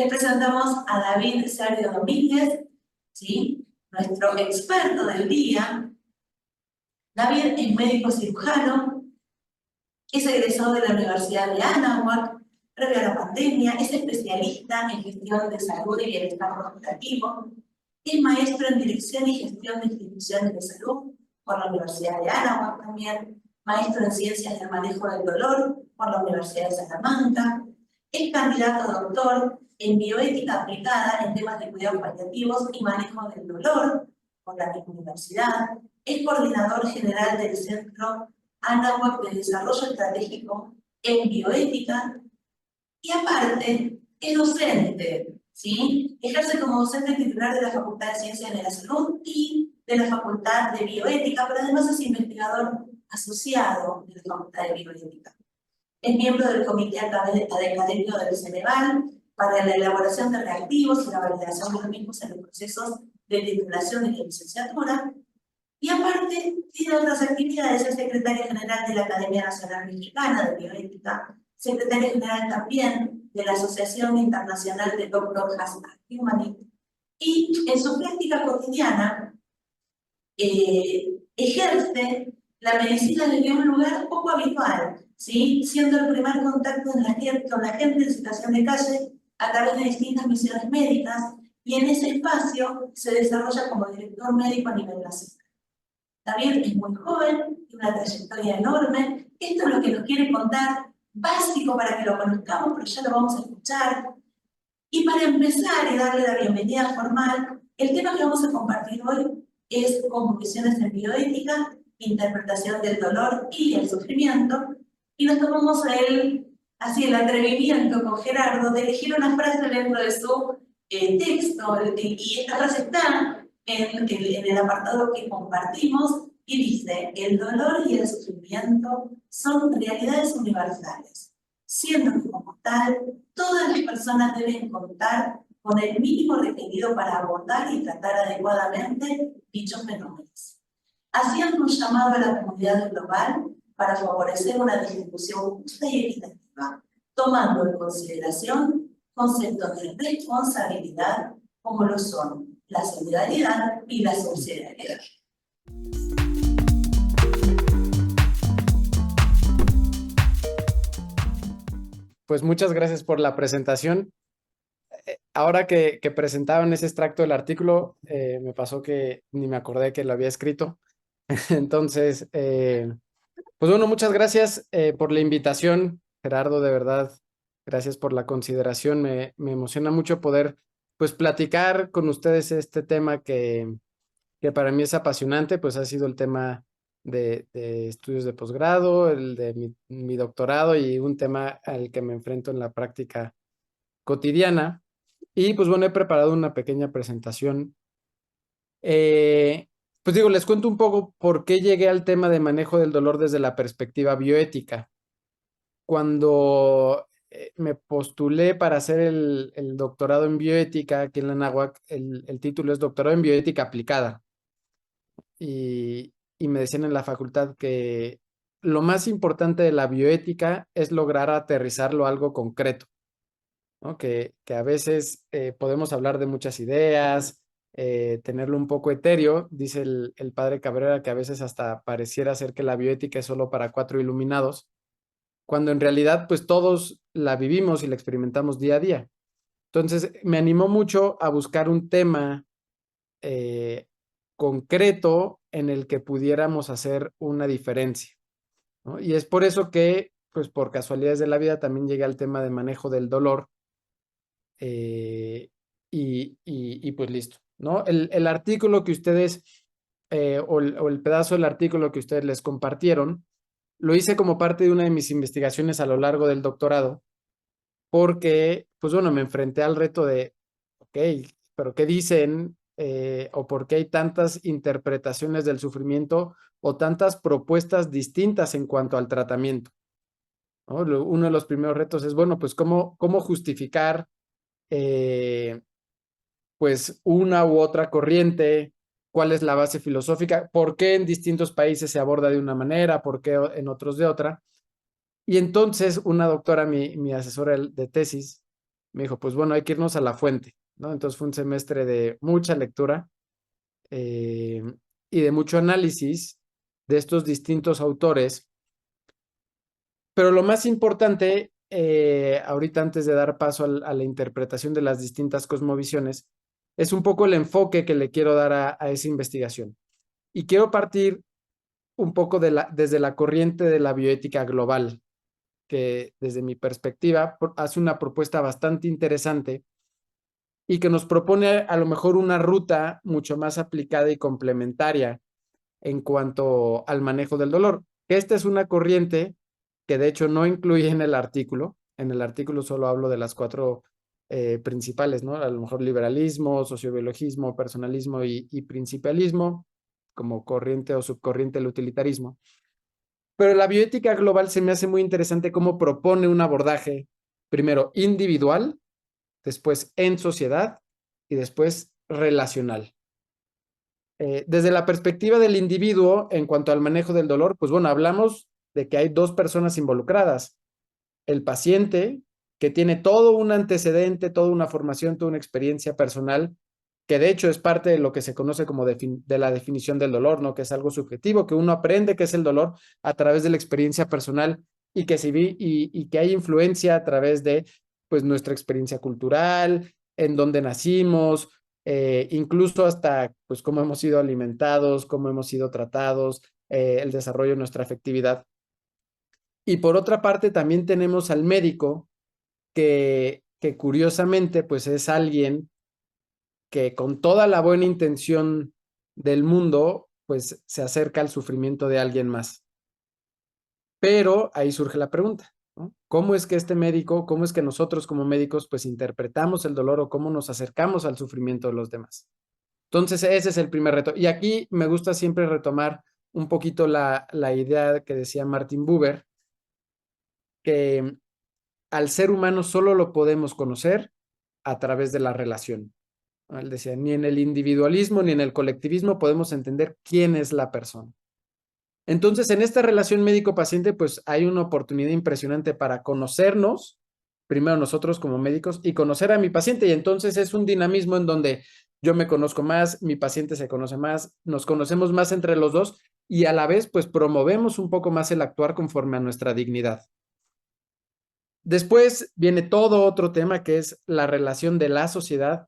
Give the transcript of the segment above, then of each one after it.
Les presentamos a David Sergio Domínguez, ¿sí? Nuestro experto del día. David es médico cirujano, es egresado de la Universidad de Anáhuac, previo a la pandemia, es especialista en gestión de salud y bienestar corporativo, es maestro en dirección y gestión de instituciones de salud por la Universidad de Anáhuac también, maestro en ciencias del manejo del dolor por la Universidad de Salamanca, es candidato a doctor en bioética aplicada en temas de cuidados paliativos y manejo del dolor por la misma universidad, es coordinador general del Centro Anáhuac de Desarrollo Estratégico en Bioética y aparte es docente, ¿sí? Ejerce como docente titular de la Facultad de Ciencias de la Salud y de la Facultad de Bioética, pero además es investigador asociado de la Facultad de Bioética. Es miembro del Comité Académico del Ceneval para la elaboración de reactivos y la validación de los mismos en los procesos de titulación de la licenciatura. Y aparte, tiene otras actividades, es secretaria general de la Academia Nacional Mexicana de Bioética, secretaria general también de la Asociación Internacional de Doctors Humanity, y en su práctica cotidiana ejerce la medicina desde un lugar poco habitual, ¿sí? Siendo el primer contacto con la gente en situación de calle a través de distintas misiones médicas, y en ese espacio se desarrolla como director médico a nivel nacional. David es muy joven, tiene una trayectoria enorme. Esto es lo que nos quiere contar, básico para que lo conozcamos, pero ya lo vamos a escuchar. Y para empezar y darle la bienvenida formal, el tema que vamos a compartir hoy es conclusiones en bioética, interpretación del dolor y el sufrimiento. Y nos tomamos así el atrevimiento con Gerardo de elegir una frase dentro de su texto, y esta frase está en el apartado que compartimos, y dice: el dolor y el sufrimiento son realidades universales, siendo que como tal, todas las personas deben contar con el mínimo requerido para abordar y tratar adecuadamente dichos fenómenos. Haciendo un llamado a la comunidad global para favorecer una distribución justa y equitativa, tomando en consideración conceptos de responsabilidad como lo son la solidaridad y la subsidiariedad. Pues muchas gracias por la presentación. Ahora que presentaban ese extracto del artículo, me pasó que ni me acordé que lo había escrito. Entonces, pues bueno, muchas gracias por la invitación, Gerardo, de verdad. Gracias por la consideración. Me emociona mucho poder, pues, platicar con ustedes este tema que para mí es apasionante, pues ha sido el tema de estudios de posgrado, el de mi doctorado y un tema al que me enfrento en la práctica cotidiana. Y pues bueno, he preparado una pequeña presentación. Pues digo, les cuento un poco por qué llegué al tema de manejo del dolor desde la perspectiva bioética. Cuando me postulé para hacer el doctorado en bioética aquí en la Anáhuac, el título es Doctorado en Bioética Aplicada. Y me decían en la facultad que lo más importante de la bioética es lograr aterrizarlo a algo concreto, ¿no? Que a veces podemos hablar de muchas ideas, tenerlo un poco etéreo. Dice el padre Cabrera que a veces hasta pareciera ser que la bioética es solo para 4 iluminados, cuando en realidad pues todos la vivimos y la experimentamos día a día. Entonces me animó mucho a buscar un tema concreto en el que pudiéramos hacer una diferencia, ¿no? Y es por eso que, pues por casualidades de la vida, también llegué al tema de manejo del dolor, y pues listo, ¿no? El artículo que ustedes, o el pedazo del artículo que ustedes les compartieron, lo hice como parte de una de mis investigaciones a lo largo del doctorado, porque, pues bueno, me enfrenté al reto de, ok, pero ¿qué dicen? O por qué hay tantas interpretaciones del sufrimiento o tantas propuestas distintas en cuanto al tratamiento, ¿no? Uno de los primeros retos es, bueno, pues cómo justificar pues una u otra corriente, cuál es la base filosófica, por qué en distintos países se aborda de una manera, por qué en otros de otra. Y entonces una doctora, mi asesora de tesis, me dijo, pues bueno, hay que irnos a la fuente, ¿no? Entonces fue un semestre de mucha lectura y de mucho análisis de estos distintos autores. Pero lo más importante, ahorita antes de dar paso a la interpretación de las distintas cosmovisiones, es un poco el enfoque que le quiero dar a esa investigación. Y quiero partir un poco desde la corriente de la bioética global, que desde mi perspectiva hace una propuesta bastante interesante y que nos propone a lo mejor una ruta mucho más aplicada y complementaria en cuanto al manejo del dolor. Esta es una corriente que de hecho no incluye en el artículo. En el artículo solo hablo de las cuatro principales, ¿no? A lo mejor liberalismo, sociobiologismo, personalismo y principialismo, como corriente o subcorriente del utilitarismo. Pero la bioética global se me hace muy interesante cómo propone un abordaje, primero individual, después en sociedad y después relacional. Desde la perspectiva del individuo, en cuanto al manejo del dolor, pues bueno, hablamos de que hay dos personas involucradas. El paciente, que tiene todo un antecedente, toda una formación, toda una experiencia personal, que de hecho es parte de lo que se conoce como de la definición del dolor, ¿no? Que es algo subjetivo, que uno aprende qué es el dolor a través de la experiencia personal y que, y que hay influencia a través de pues, nuestra experiencia cultural, en dónde nacimos, incluso hasta pues cómo hemos sido alimentados, cómo hemos sido tratados, el desarrollo de nuestra afectividad. Y por otra parte también tenemos al médico que curiosamente pues es alguien que con toda la buena intención del mundo pues se acerca al sufrimiento de alguien más. Pero ahí surge la pregunta, ¿no? ¿Cómo es que este médico, cómo es que nosotros como médicos pues interpretamos el dolor o cómo nos acercamos al sufrimiento de los demás? Entonces, ese es el primer reto. Y aquí me gusta siempre retomar un poquito la idea que decía Martin Buber, que al ser humano solo lo podemos conocer a través de la relación. Él decía, ni en el individualismo ni en el colectivismo podemos entender quién es la persona. Entonces, en esta relación médico-paciente, pues hay una oportunidad impresionante para conocernos, primero nosotros como médicos, y conocer a mi paciente. Y entonces es un dinamismo en donde yo me conozco más, mi paciente se conoce más, nos conocemos más entre los dos y a la vez, pues promovemos un poco más el actuar conforme a nuestra dignidad. Después viene todo otro tema que es la relación de la sociedad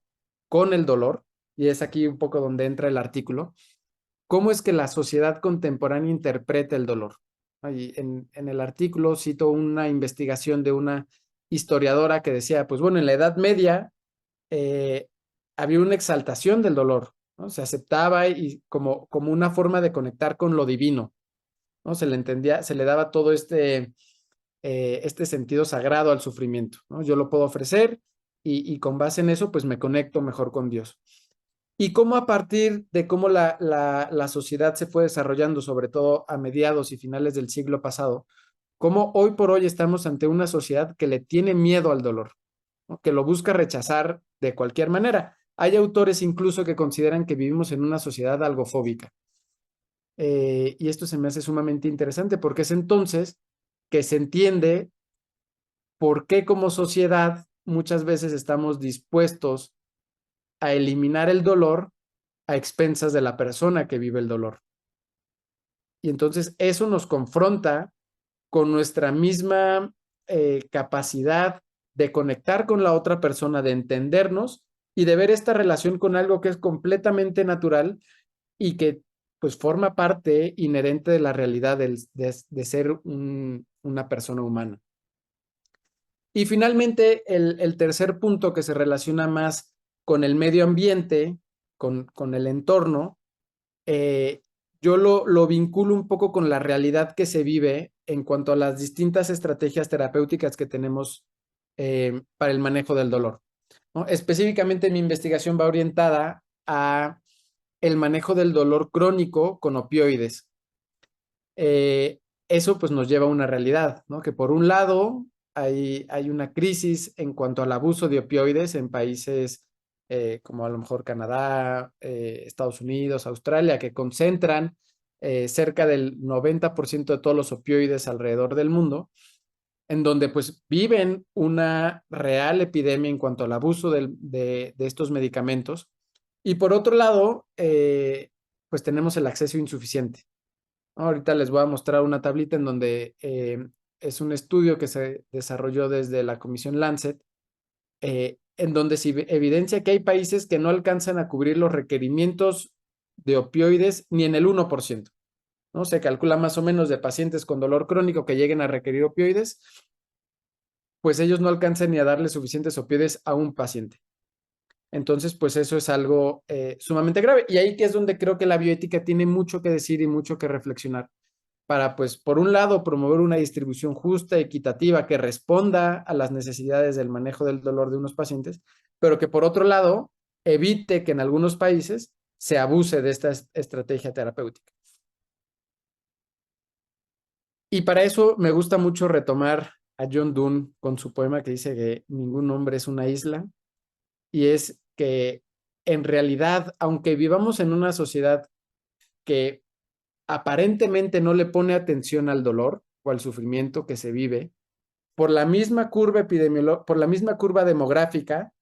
con el dolor, y es aquí un poco donde entra el artículo. ¿Cómo es que la sociedad contemporánea interpreta el dolor? Y en el artículo cito una investigación de una historiadora que decía, pues bueno, en la Edad Media había una exaltación del dolor, ¿no? Se aceptaba y como una forma de conectar con lo divino, ¿no? Se le entendía, se le daba todo este sentido sagrado al sufrimiento, ¿no? Yo lo puedo ofrecer y con base en eso, pues me conecto mejor con Dios. Y cómo a partir de cómo la sociedad se fue desarrollando, sobre todo a mediados y finales del siglo pasado, cómo hoy por hoy estamos ante una sociedad que le tiene miedo al dolor, ¿no? Que lo busca rechazar de cualquier manera. Hay autores incluso que consideran que vivimos en una sociedad algo fóbica. Y esto se me hace sumamente interesante porque es entonces que se entiende por qué como sociedad muchas veces estamos dispuestos a eliminar el dolor a expensas de la persona que vive el dolor. Y entonces eso nos confronta con nuestra misma capacidad de conectar con la otra persona, de entendernos y de ver esta relación con algo que es completamente natural y que pues forma parte inherente de la realidad de ser una persona humana. Y finalmente, el tercer punto que se relaciona más con el medio ambiente, con el entorno, yo lo vinculo un poco con la realidad que se vive en cuanto a las distintas estrategias terapéuticas que tenemos para el manejo del dolor, ¿no? Específicamente mi investigación va orientada a el manejo del dolor crónico con opioides. Eso pues nos lleva a una realidad, ¿no? Que por un lado hay una crisis en cuanto al abuso de opioides en países como a lo mejor Canadá, Estados Unidos, Australia, que concentran cerca del 90% de todos los opioides alrededor del mundo. en donde pues viven una real epidemia en cuanto al abuso de estos medicamentos. Y por otro lado, pues tenemos el acceso insuficiente. Ahorita les voy a mostrar una tablita en donde es un estudio que se desarrolló desde la Comisión Lancet, en donde se evidencia que hay países que no alcanzan a cubrir los requerimientos de opioides ni en el 1%, ¿no? Se calcula más o menos de pacientes con dolor crónico que lleguen a requerir opioides, pues ellos no alcanzan ni a darle suficientes opioides a un paciente. Entonces, pues eso es algo sumamente grave. Y ahí que es donde creo que la bioética tiene mucho que decir y mucho que reflexionar para, pues, por un lado, promover una distribución justa, equitativa, que responda a las necesidades del manejo del dolor de unos pacientes, pero que por otro lado, evite que en algunos países se abuse de esta estrategia terapéutica. Y para eso me gusta mucho retomar a John Donne con su poema que dice que ningún hombre es una isla, y es que en realidad, aunque vivamos en una sociedad que aparentemente no le pone atención al dolor o al sufrimiento que se vive, por la misma curva epidemiológica, por la misma curva demográfica,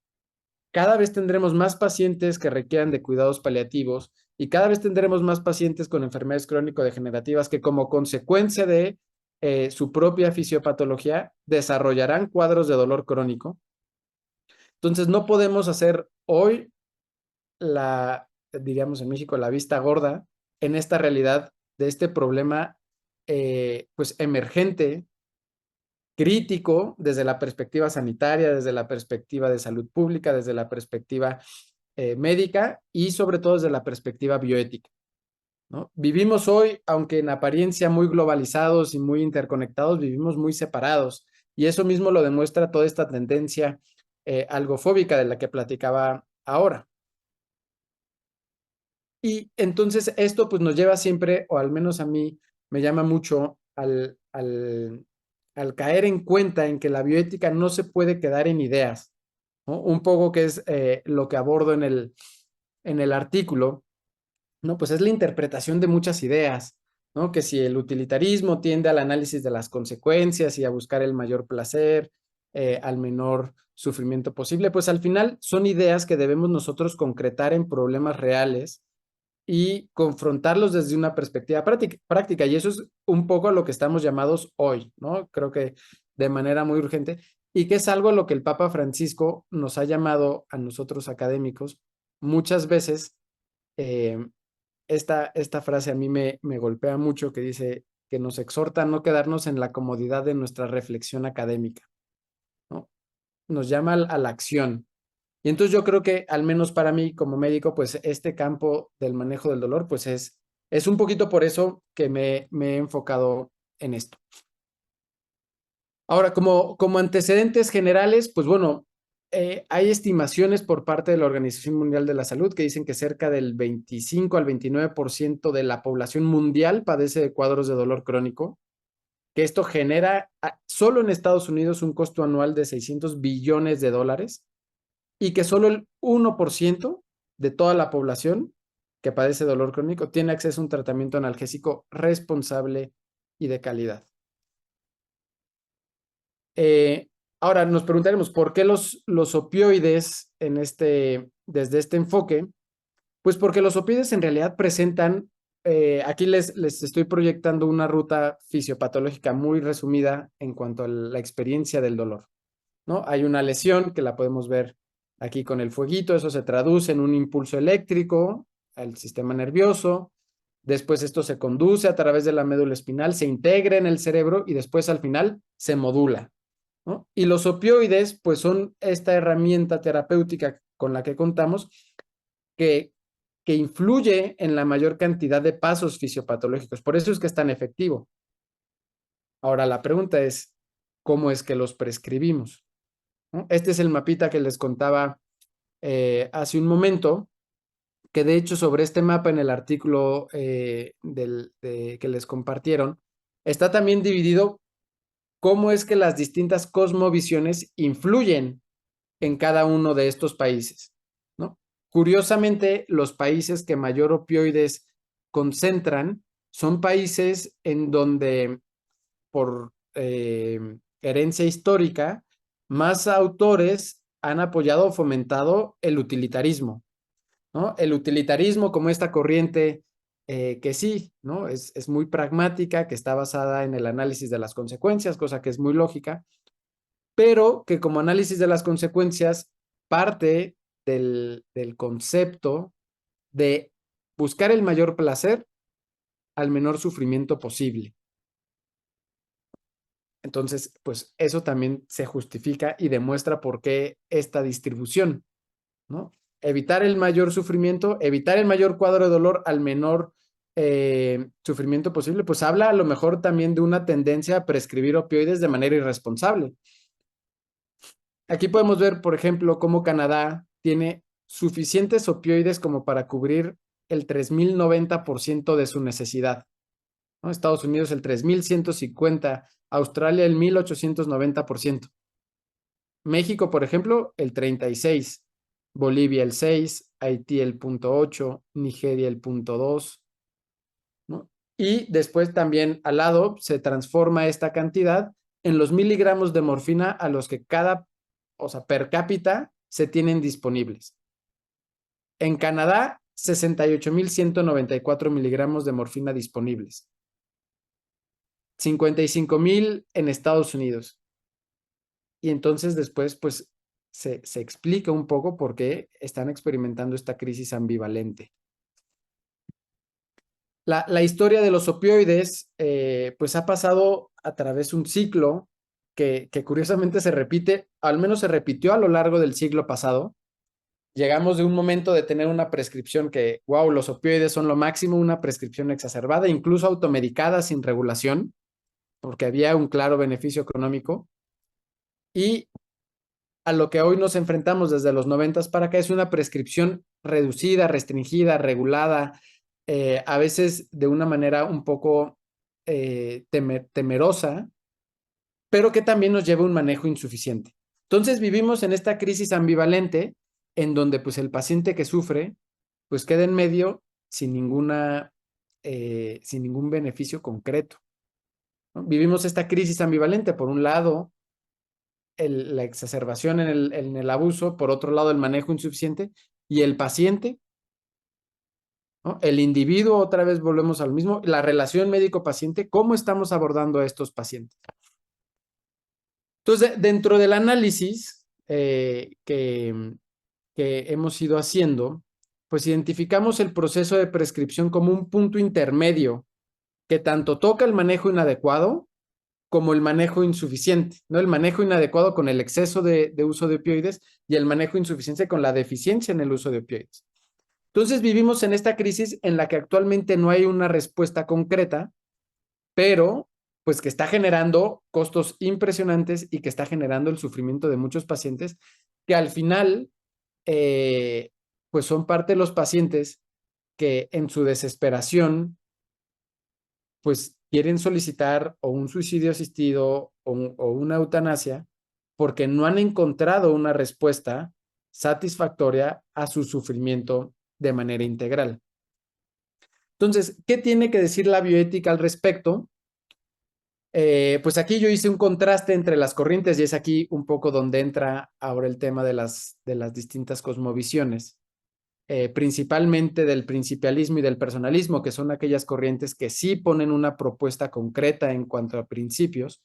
cada vez tendremos más pacientes que requieran de cuidados paliativos y cada vez tendremos más pacientes con enfermedades crónico-degenerativas que como consecuencia de su propia fisiopatología desarrollarán cuadros de dolor crónico. Entonces no podemos hacer hoy diríamos en México, la vista gorda en esta realidad de este problema pues emergente, crítico desde la perspectiva sanitaria, desde la perspectiva de salud pública, desde la perspectiva médica y sobre todo desde la perspectiva bioética, ¿no? Vivimos hoy, aunque en apariencia muy globalizados y muy interconectados, vivimos muy separados y eso mismo lo demuestra toda esta tendencia algofóbica de la que platicaba ahora. Y entonces esto pues nos lleva siempre, o al menos a mí me llama mucho al caer en cuenta en que la bioética no se puede quedar en ideas, ¿no? Un poco que es lo que abordo en el artículo, ¿no? Pues es la interpretación de muchas ideas, ¿no? Que si el utilitarismo tiende al análisis de las consecuencias y a buscar el mayor placer, al menor sufrimiento posible, pues al final son ideas que debemos nosotros concretar en problemas reales y confrontarlos desde una perspectiva práctica. Y eso es un poco a lo que estamos llamados hoy, ¿no? Creo que de manera muy urgente y que es algo a lo que el Papa Francisco nos ha llamado a nosotros académicos muchas veces. Eh, esta frase a mí me golpea mucho que dice que nos exhorta a no quedarnos en la comodidad de nuestra reflexión académica, ¿no? Nos llama a la acción. Y entonces yo creo que, al menos para mí como médico, pues este campo del manejo del dolor, pues es un poquito por eso que me he enfocado en esto. Ahora, como antecedentes generales, pues bueno, hay estimaciones por parte de la Organización Mundial de la Salud que dicen que cerca del 25 al 29% de la población mundial padece de cuadros de dolor crónico, que esto genera solo en Estados Unidos un costo anual de $600 billones y que solo el 1% de toda la población que padece dolor crónico tiene acceso a un tratamiento analgésico responsable y de calidad. Ahora nos preguntaremos por qué los opioides desde este enfoque. Pues porque los opioides en realidad presentan, aquí les estoy proyectando una ruta fisiopatológica muy resumida en cuanto a la experiencia del dolor, ¿no? Hay una lesión que la podemos ver aquí con el fueguito, eso se traduce en un impulso eléctrico al sistema nervioso, después esto se conduce a través de la médula espinal, se integra en el cerebro y después al final se modula, ¿no? Y los opioides pues son esta herramienta terapéutica con la que contamos que influye en la mayor cantidad de pasos fisiopatológicos, por eso es que es tan efectivo. Ahora la pregunta es, ¿cómo es que los prescribimos? ¿No? Este es el mapita que les contaba hace un momento, que de hecho sobre este mapa en el artículo que les compartieron, está también dividido cómo es que las distintas cosmovisiones influyen en cada uno de estos países, ¿no? Curiosamente, los países que mayor opioides concentran son países en donde por herencia histórica, más autores han apoyado o fomentado el utilitarismo, ¿no? El utilitarismo como esta corriente que sí, ¿no? Es muy pragmática, que está basada en el análisis de las consecuencias, cosa que es muy lógica, pero que como análisis de las consecuencias parte del concepto de buscar el mayor placer al menor sufrimiento posible. Entonces, pues eso también se justifica y demuestra por qué esta distribución, ¿no? Evitar el mayor sufrimiento, evitar el mayor cuadro de dolor al menor sufrimiento posible, pues habla a lo mejor también de una tendencia a prescribir opioides de manera irresponsable. Aquí podemos ver, por ejemplo, cómo Canadá tiene suficientes opioides como para cubrir el 3090% de su necesidad, ¿no? Estados Unidos el 3150%, Australia el 1890%. México, por ejemplo, el 36%, Bolivia el 6%, Haití el 0.8%, Nigeria el 0.2%, ¿no? Y después también al lado se transforma esta cantidad en los miligramos de morfina a los que o sea, per cápita se tienen disponibles. En Canadá, 68,194 miligramos de morfina disponibles. 55,000 en Estados Unidos. Y entonces después, pues, se explica un poco por qué están experimentando esta crisis ambivalente. La historia de los opioides, pues, ha pasado a través de un ciclo que curiosamente se repite, al menos se repitió a lo largo del siglo pasado. Llegamos de un momento de tener una prescripción que, wow, los opioides son lo máximo, una prescripción exacerbada, incluso automedicada sin regulación, porque había un claro beneficio económico. Y a lo que hoy nos enfrentamos desde los 90 para acá es una prescripción reducida, restringida, regulada, a veces de una manera un poco temerosa, pero que también nos lleva a un manejo insuficiente. Entonces vivimos en esta crisis ambivalente en donde pues el paciente que sufre pues queda en medio sin ningún beneficio concreto, ¿no? Vivimos esta crisis ambivalente, por un lado la exacerbación en el abuso, por otro lado el manejo insuficiente y el paciente, ¿no? El individuo, otra vez volvemos al mismo, la relación médico-paciente, ¿cómo estamos abordando a estos pacientes? Entonces, dentro del análisis que hemos ido haciendo, pues identificamos el proceso de prescripción como un punto intermedio que tanto toca el manejo inadecuado como el manejo insuficiente, ¿no? El manejo inadecuado con el exceso de uso de opioides y el manejo insuficiente con la deficiencia en el uso de opioides. Entonces vivimos en esta crisis en la que actualmente no hay una respuesta concreta, pero pues que está generando costos impresionantes y que está generando el sufrimiento de muchos pacientes que al final pues son parte de los pacientes que en su desesperación pues quieren solicitar o un suicidio asistido o una eutanasia porque no han encontrado una respuesta satisfactoria a su sufrimiento de manera integral. Entonces, ¿qué tiene que decir la bioética al respecto? Pues aquí yo hice un contraste entre las corrientes y es aquí un poco donde entra ahora el tema de las distintas cosmovisiones. Principalmente del principialismo y del personalismo, que son aquellas corrientes que sí ponen una propuesta concreta en cuanto a principios.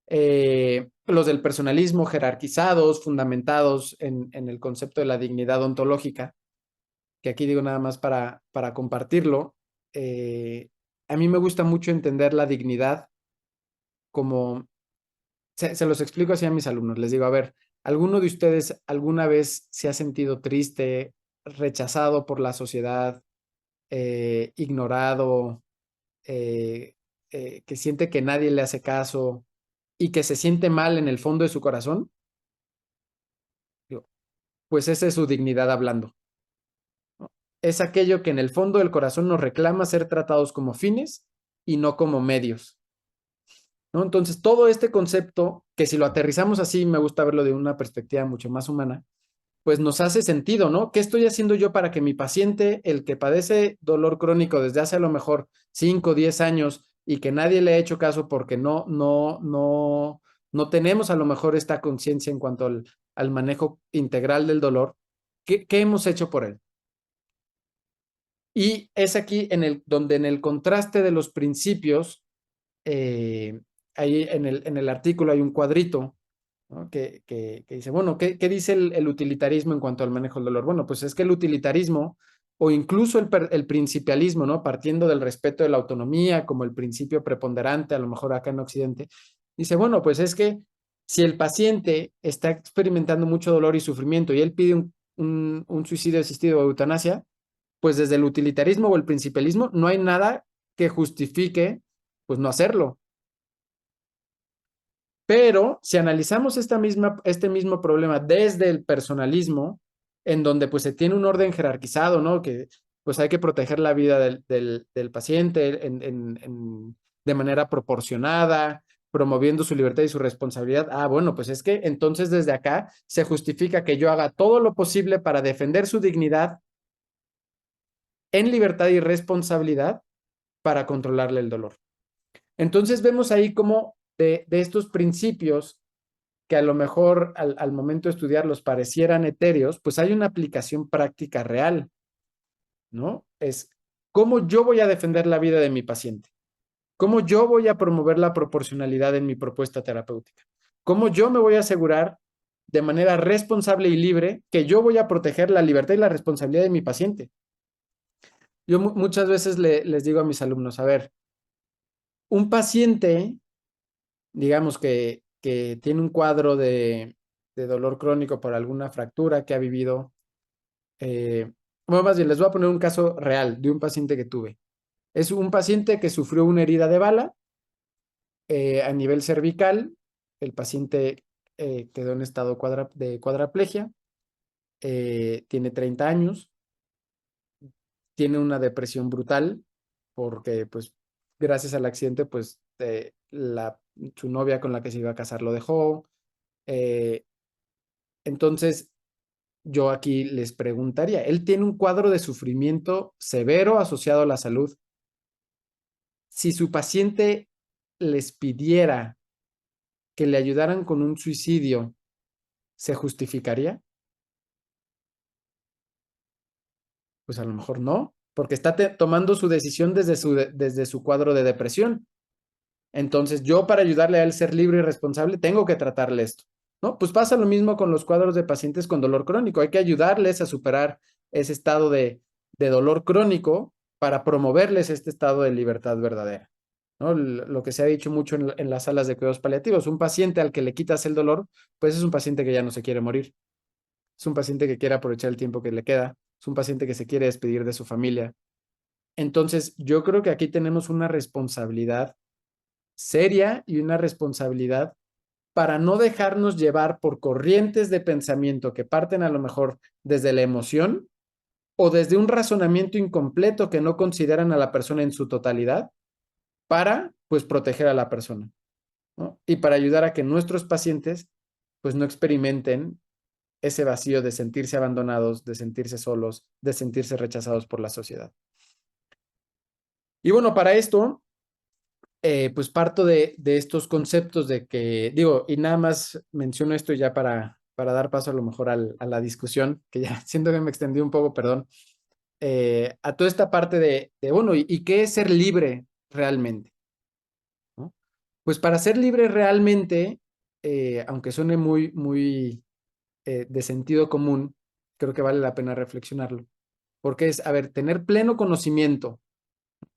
Los del personalismo jerarquizados, fundamentados en el concepto de la dignidad ontológica, que aquí digo nada más para compartirlo. A mí me gusta mucho entender la dignidad como, se los explico así a mis alumnos, les digo, a ver, ¿alguno de ustedes alguna vez se ha sentido triste, rechazado por la sociedad, ignorado, que siente que nadie le hace caso y que se siente mal en el fondo de su corazón? Pues esa es su dignidad hablando, ¿no? Es aquello que en el fondo del corazón nos reclama ser tratados como fines y no como medios, ¿no? Entonces, todo este concepto, que si lo aterrizamos así, me gusta verlo de una perspectiva mucho más humana, pues nos hace sentido, ¿no? ¿Qué estoy haciendo yo para que mi paciente, el que padece dolor crónico desde hace a lo mejor 5 o 10 años y que nadie le ha hecho caso porque no no tenemos a lo mejor esta conciencia en cuanto al manejo integral del dolor. ¿Qué hemos hecho por él? Y es aquí donde en el contraste de los principios, ahí en el artículo hay un cuadrito, ¿no? que dice, bueno, ¿qué dice el utilitarismo en cuanto al manejo del dolor? Bueno, pues es que el utilitarismo o incluso el principialismo, ¿no? Partiendo del respeto de la autonomía como el principio preponderante, a lo mejor acá en Occidente, dice, bueno, pues es que si el paciente está experimentando mucho dolor y sufrimiento y él pide un suicidio asistido o eutanasia, pues desde el utilitarismo o el principialismo no hay nada que justifique pues no hacerlo. Pero si analizamos este mismo problema desde el personalismo, en donde pues se tiene un orden jerarquizado, ¿no? Que pues hay que proteger la vida del paciente de manera proporcionada, promoviendo su libertad y su responsabilidad. Ah, bueno, pues es que entonces desde acá se justifica que yo haga todo lo posible para defender su dignidad en libertad y responsabilidad para controlarle el dolor. Entonces vemos ahí como de estos principios que a lo mejor al momento de estudiarlos parecieran etéreos, pues hay una aplicación práctica real, ¿no? Es cómo yo voy a defender la vida de mi paciente, cómo yo voy a promover la proporcionalidad en mi propuesta terapéutica, cómo yo me voy a asegurar de manera responsable y libre que yo voy a proteger la libertad y la responsabilidad de mi paciente. Yo muchas veces les digo a mis alumnos, a ver, un paciente, digamos que tiene un cuadro de dolor crónico por alguna fractura que ha vivido, bueno, más bien les voy a poner un caso real de un paciente que tuve. Es un paciente que sufrió una herida de bala a nivel cervical. El paciente quedó en estado de cuadraplegia, tiene 30 años, tiene una depresión brutal porque pues gracias al accidente pues su novia con la que se iba a casar lo dejó. Entonces yo aquí les preguntaría, él tiene un cuadro de sufrimiento severo asociado a la salud. Si su paciente les pidiera que le ayudaran con un suicidio, ¿se justificaría? Pues a lo mejor no, porque está tomando su decisión desde su cuadro de depresión. Entonces, yo para ayudarle a él ser libre y responsable, tengo que tratarle esto, ¿no? Pues pasa lo mismo con los cuadros de pacientes con dolor crónico. Hay que ayudarles a superar ese estado de dolor crónico para promoverles este estado de libertad verdadera, ¿no? Lo que se ha dicho mucho en las salas de cuidados paliativos, un paciente al que le quitas el dolor, pues es un paciente que ya no se quiere morir. Es un paciente que quiere aprovechar el tiempo que le queda. Es un paciente que se quiere despedir de su familia. Entonces, yo creo que aquí tenemos una responsabilidad seria y una responsabilidad para no dejarnos llevar por corrientes de pensamiento que parten a lo mejor desde la emoción o desde un razonamiento incompleto que no consideran a la persona en su totalidad para, pues, proteger a la persona, ¿no? Y para ayudar a que nuestros pacientes, pues, no experimenten ese vacío de sentirse abandonados, de sentirse solos, de sentirse rechazados por la sociedad. Y bueno, para esto, pues parto de estos conceptos de que, digo, y nada más menciono esto ya para dar paso a lo mejor a la discusión, que ya siento que me extendí un poco, perdón, a toda esta parte bueno, ¿y qué es ser libre realmente? ¿No? Pues para ser libre realmente, aunque suene muy de sentido común, creo que vale la pena reflexionarlo, porque es, a ver, tener pleno conocimiento.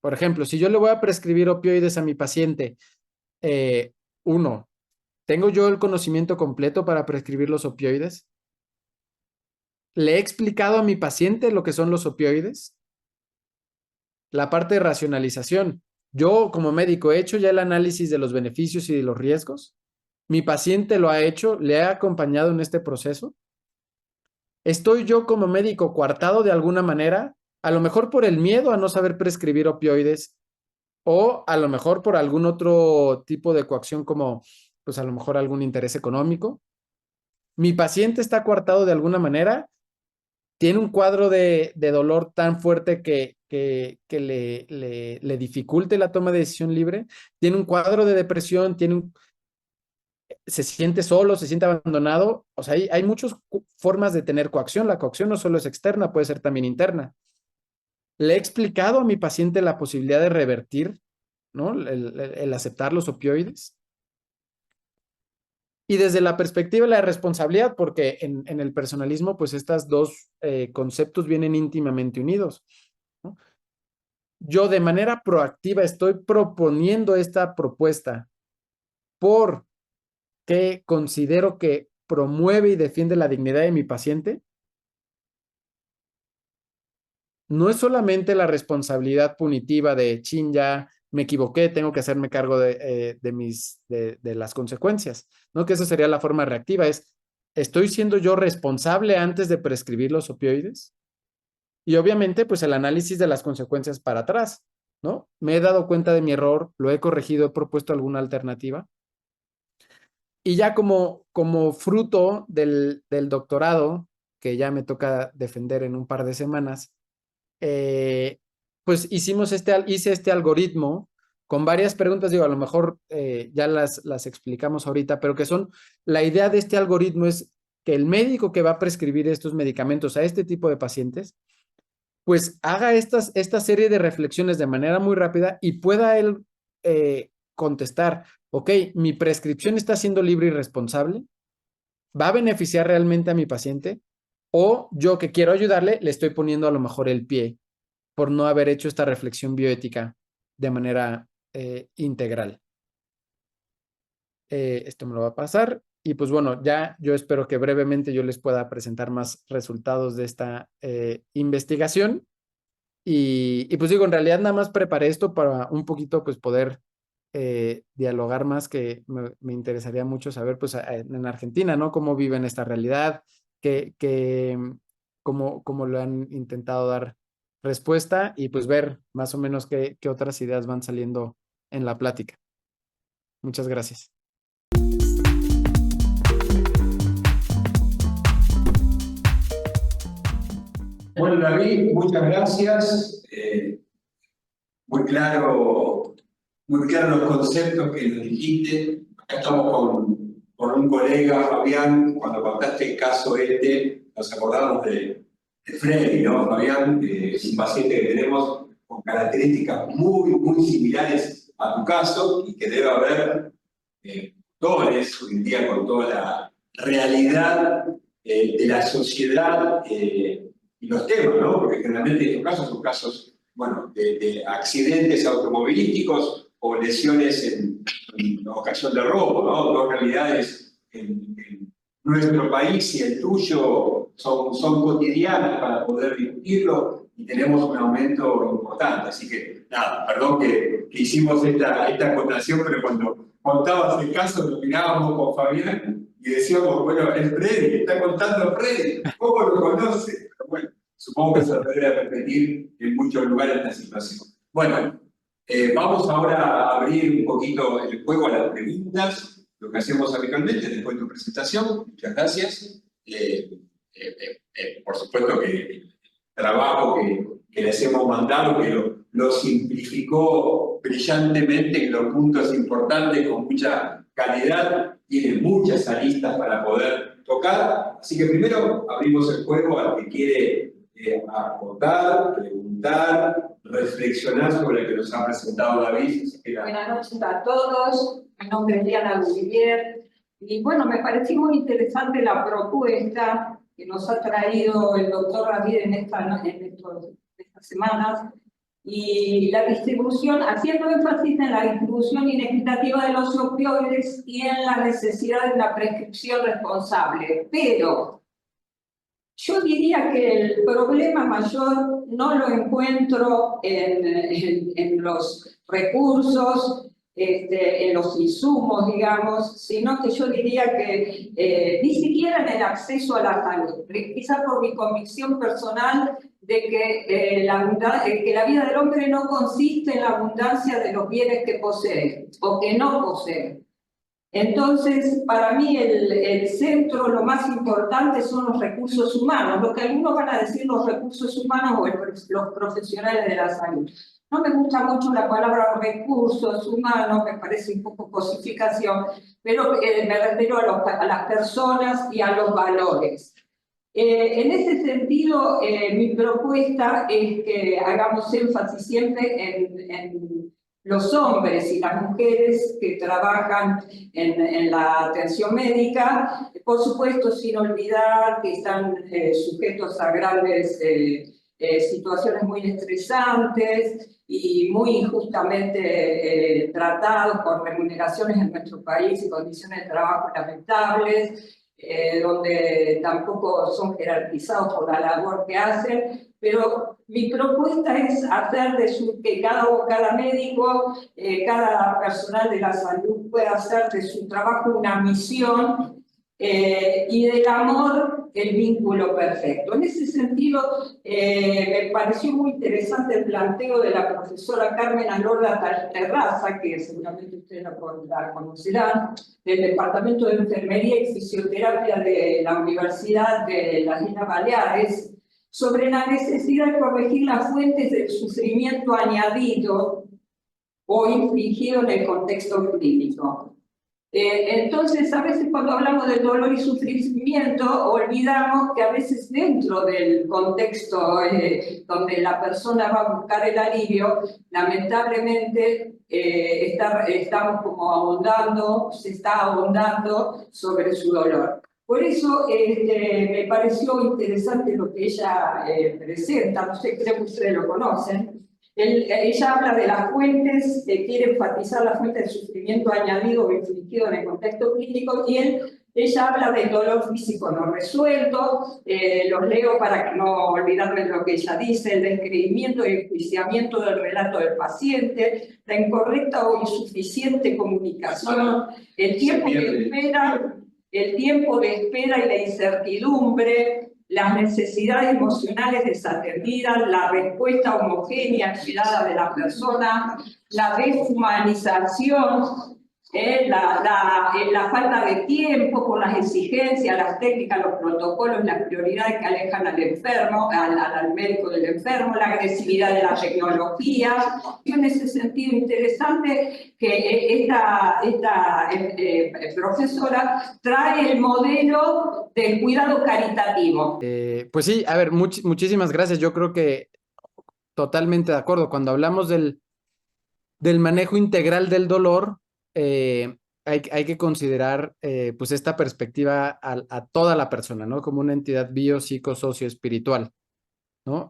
Por ejemplo, si yo le voy a prescribir opioides a mi paciente, eh, uno, ¿tengo yo el conocimiento completo para prescribir los opioides? ¿Le he explicado a mi paciente lo que son los opioides? La parte de racionalización. Yo como médico he hecho ya el análisis de los beneficios y de los riesgos. ¿Mi paciente lo ha hecho? ¿Le ha acompañado en este proceso? ¿Estoy yo como médico coartado de alguna manera? A lo mejor por el miedo a no saber prescribir opioides o a lo mejor por algún otro tipo de coacción como, pues a lo mejor algún interés económico. Mi paciente está coartado de alguna manera, tiene un cuadro de dolor tan fuerte que le dificulte la toma de decisión libre, tiene un cuadro de depresión, se siente solo, se siente abandonado. O sea, hay muchas formas de tener coacción. La coacción no solo es externa, puede ser también interna. Le he explicado a mi paciente la posibilidad de revertir, ¿no? El aceptar los opioides. Y desde la perspectiva de la responsabilidad, porque en el personalismo, pues estos dos conceptos vienen íntimamente unidos, ¿no? Yo de manera proactiva estoy proponiendo esta propuesta porque considero que promueve y defiende la dignidad de mi paciente. No es solamente la responsabilidad punitiva de chin, ya me equivoqué, tengo que hacerme cargo de las consecuencias, ¿no? Que esa sería la forma reactiva, ¿estoy siendo yo responsable antes de prescribir los opioides? Y obviamente, pues el análisis de las consecuencias para atrás, ¿no? Me he dado cuenta de mi error, lo he corregido, he propuesto alguna alternativa. Y ya como fruto del doctorado, que ya me toca defender en un par de semanas, pues hice este algoritmo con varias preguntas, digo, a lo mejor ya las explicamos ahorita, pero que son, la idea de este algoritmo es que el médico que va a prescribir estos medicamentos a este tipo de pacientes, pues haga esta serie de reflexiones de manera muy rápida y pueda él contestar, ok, mi prescripción está siendo libre y responsable, ¿va a beneficiar realmente a mi paciente? O yo que quiero ayudarle, le estoy poniendo a lo mejor el pie por no haber hecho esta reflexión bioética de manera integral. Esto me lo va a pasar. Y pues bueno, ya yo espero que brevemente yo les pueda presentar más resultados de esta investigación. Y pues digo, en realidad nada más preparé esto para un poquito pues poder dialogar más, que me interesaría mucho saber pues en Argentina, ¿no? Cómo viven esta realidad, cómo lo han intentado dar respuesta y pues ver más o menos qué otras ideas van saliendo en la plática. Muchas gracias. Bueno, David, muchas gracias. Muy claro los conceptos que nos dijiste. Acá estamos con un colega, Fabián. Cuando contaste el caso nos acordamos de Freddy, ¿no? Fabián es un paciente que tenemos con características muy similares a tu caso y que debe haber doctores hoy en día con toda la realidad de la sociedad y los temas, ¿no? Porque generalmente estos casos son casos, bueno, de accidentes automovilísticos o lesiones en ocasión de robo, ¿no? Dos realidades en nuestro país y el tuyo son cotidianas para poder discutirlo y tenemos un aumento importante. Así que, nada, perdón que hicimos esta acotación, pero cuando contabas el caso lo mirábamos con Fabián y decíamos, bueno, el Freddy, está contando Freddy, ¿cómo lo conoce? Pero bueno, supongo que se debe repetir en muchos lugares la situación. Bueno, vamos ahora a abrir un poquito el juego a las preguntas, lo que hacemos habitualmente después de tu presentación. Muchas gracias. Por supuesto que el trabajo que les hemos mandado, que lo simplificó brillantemente en los puntos importantes, con mucha calidad, tiene muchas aristas para poder tocar. Así que primero abrimos el juego al que quiere aportar, preguntar, reflexionar sobre lo que nos ha presentado David. Buenas noches a todos, mi nombre es Diana Gulliver y bueno, me pareció muy interesante la propuesta que nos ha traído el doctor David en estas semanas y la distribución, haciendo énfasis en la distribución inequitativa de los opioides y en la necesidad de una prescripción responsable. Pero yo diría que el problema mayor no lo encuentro en los recursos, en los insumos, digamos, sino que yo diría que ni siquiera en el acceso a la salud. Quizá por mi convicción personal de que la vida del hombre no consiste en la abundancia de los bienes que posee o que no posee. Entonces, para mí el centro, lo más importante son los recursos humanos, lo que algunos van a decir los recursos humanos o los profesionales de la salud. No me gusta mucho la palabra recursos humanos, me parece un poco cosificación, pero me refiero a las personas y a los valores. En ese sentido, mi propuesta es que hagamos énfasis siempre en los hombres y las mujeres que trabajan en la atención médica, por supuesto sin olvidar que están sujetos a grandes situaciones muy estresantes y muy injustamente tratados por remuneraciones en nuestro país y condiciones de trabajo lamentables, donde tampoco son jerarquizados por la labor que hacen, pero mi propuesta es hacer que cada médico, cada personal de la salud pueda hacer de su trabajo una misión y del amor el vínculo perfecto. En ese sentido, me pareció muy interesante el planteo de la profesora Carmen Alorda Terraza, que seguramente ustedes la conocerán, del Departamento de Enfermería y Fisioterapia de la Universidad de las Islas Baleares, sobre la necesidad de corregir las fuentes del sufrimiento añadido o infligido en el contexto clínico. Entonces, a veces cuando hablamos del dolor y sufrimiento, olvidamos que a veces dentro del contexto donde la persona va a buscar el alivio, lamentablemente estamos como se está ahondando sobre su dolor. Por eso me pareció interesante lo que ella presenta, no sé, creo que ustedes lo conocen. Ella habla de las fuentes, quiere enfatizar la fuente del sufrimiento añadido o infligido en el contexto clínico, y ella habla del dolor físico no resuelto, los leo para que no olvidarme lo que ella dice: el descreimiento y enjuiciamiento del relato del paciente, la incorrecta o insuficiente comunicación, el tiempo de espera y la incertidumbre, las necesidades emocionales desatendidas, la respuesta homogénea esperada de la persona, la deshumanización, la falta de tiempo por las exigencias, las técnicas, los protocolos, las prioridades que alejan al enfermo, al médico del enfermo, la agresividad de la tecnología. En ese sentido, interesante que esta profesora trae el modelo del cuidado caritativo. Pues sí, a ver, muchísimas gracias. Yo creo que totalmente de acuerdo. Cuando hablamos del manejo integral del dolor, hay que considerar pues esta perspectiva a toda la persona, ¿no? Como una entidad bio, psico, socio, espiritual, ¿no?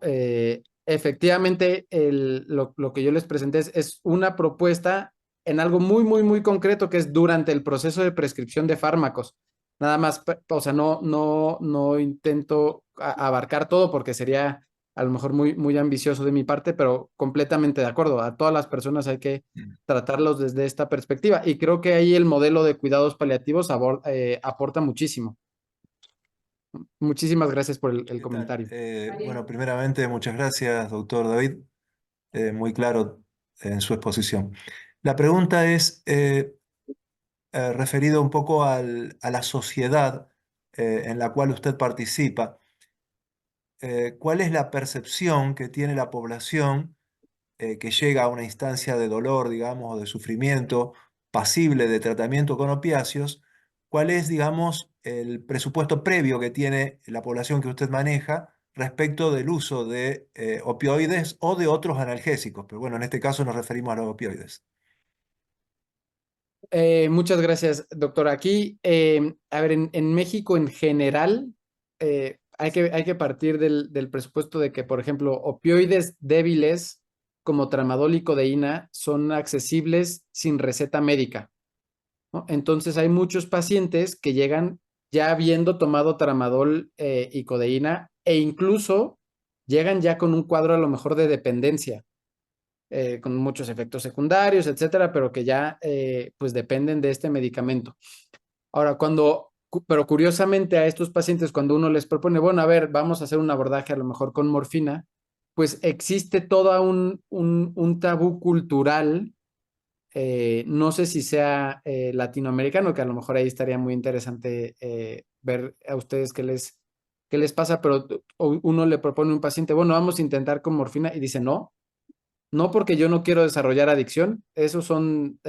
Efectivamente, lo que yo les presenté es una propuesta en algo muy, muy, muy concreto, que es durante el proceso de prescripción de fármacos. Nada más, o sea, no intento abarcar todo porque sería a lo mejor muy, muy ambicioso de mi parte, pero completamente de acuerdo. A todas las personas hay que tratarlos desde esta perspectiva, y creo que ahí el modelo de cuidados paliativos aporta muchísimo. Muchísimas gracias por el comentario. Bueno, primeramente, muchas gracias, doctor David. Muy claro en su exposición. La pregunta es referido un poco a la sociedad en la cual usted participa. ¿Cuál es la percepción que tiene la población que llega a una instancia de dolor, digamos, o de sufrimiento pasible de tratamiento con opiáceos? ¿Cuál es, digamos, el presupuesto previo que tiene la población que usted maneja respecto del uso de opioides o de otros analgésicos? Pero bueno, en este caso nos referimos a los opioides. Muchas gracias, doctor. Aquí, a ver, en México en general, hay que partir del presupuesto de que, por ejemplo, opioides débiles como tramadol y codeína son accesibles sin receta médica, ¿no? Entonces hay muchos pacientes que llegan ya habiendo tomado tramadol y codeína, e incluso llegan ya con un cuadro a lo mejor de dependencia, con muchos efectos secundarios, etcétera, pero que ya pues dependen de este medicamento. Ahora, pero curiosamente a estos pacientes, cuando uno les propone, bueno, a ver, vamos a hacer un abordaje a lo mejor con morfina, pues existe todo un tabú cultural, no sé si sea latinoamericano, que a lo mejor ahí estaría muy interesante ver a ustedes qué les pasa, pero uno le propone a un paciente, bueno, vamos a intentar con morfina, y dice no. no porque yo no quiero desarrollar adicción, esos son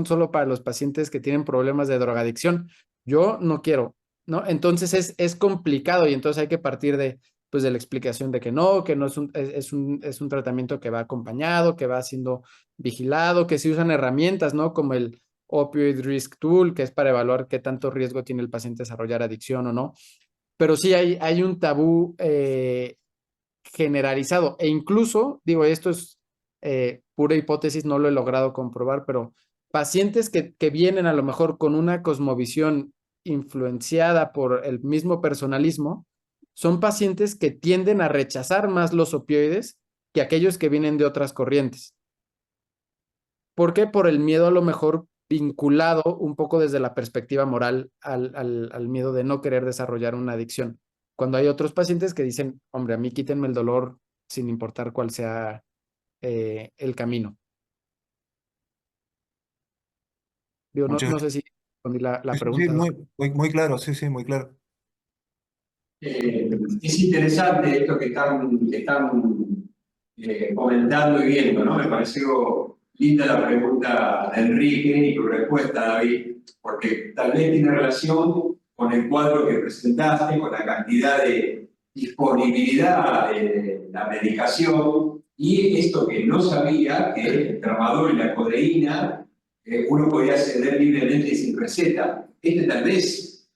solo para los pacientes que tienen problemas de drogadicción. Yo no quiero, ¿no? Entonces es complicado y entonces hay que partir pues de la explicación de que no es un tratamiento que va acompañado, que va siendo vigilado, que se usan herramientas, ¿no? Como el Opioid Risk Tool, que es para evaluar qué tanto riesgo tiene el paciente desarrollar adicción o no. Pero sí hay un tabú generalizado e incluso, digo, esto es pura hipótesis, no lo he logrado comprobar, pero pacientes que vienen a lo mejor con una cosmovisión influenciada por el mismo personalismo, son pacientes que tienden a rechazar más los opioides que aquellos que vienen de otras corrientes. ¿Por qué? Por el miedo a lo mejor vinculado un poco desde la perspectiva moral al miedo de no querer desarrollar una adicción. Cuando hay otros pacientes que dicen, hombre, a mí quítenme el dolor sin importar cuál sea el camino. Digo, Muchas no sé si respondí la gracias. Sí, pregunta. muy claro, sí, muy claro. Es interesante esto que están comentando y viendo, ¿no? Me pareció linda la pregunta de Enrique y tu respuesta, David, porque tal vez tiene relación con el cuadro que presentaste, con la cantidad de disponibilidad de la medicación y esto que no sabía, que el tramadol y la codeína uno podía acceder libremente sin receta. Tal vez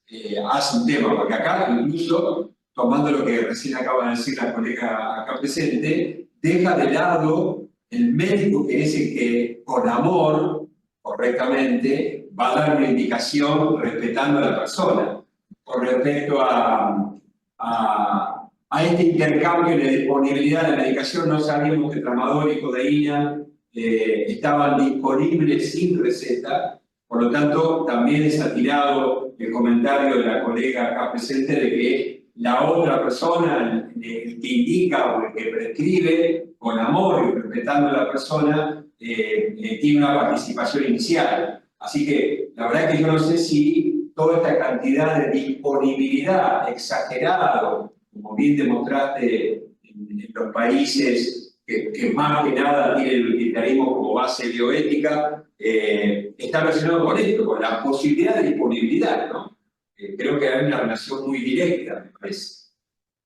hace un tema, porque acá incluso, tomando lo que recién acaba de decir la colega acá presente, deja de lado el médico que es el que con amor, correctamente, va a dar una indicación respetando a la persona. Con respecto a este intercambio de disponibilidad de la medicación, no sabíamos que tramadol y codeína estaban disponibles sin receta. Por lo tanto, también es atinado el comentario de la colega acá presente de que la otra persona, el que indica o el que prescribe, con amor y respetando a la persona, tiene una participación inicial. Así que la verdad es que yo no sé si toda esta cantidad de disponibilidad exagerada, como bien demostraste en los países que más que nada tienen el utilitarismo como base bioética, está relacionado con esto, con la posibilidad de disponibilidad, ¿no? Creo que hay una relación muy directa, me parece,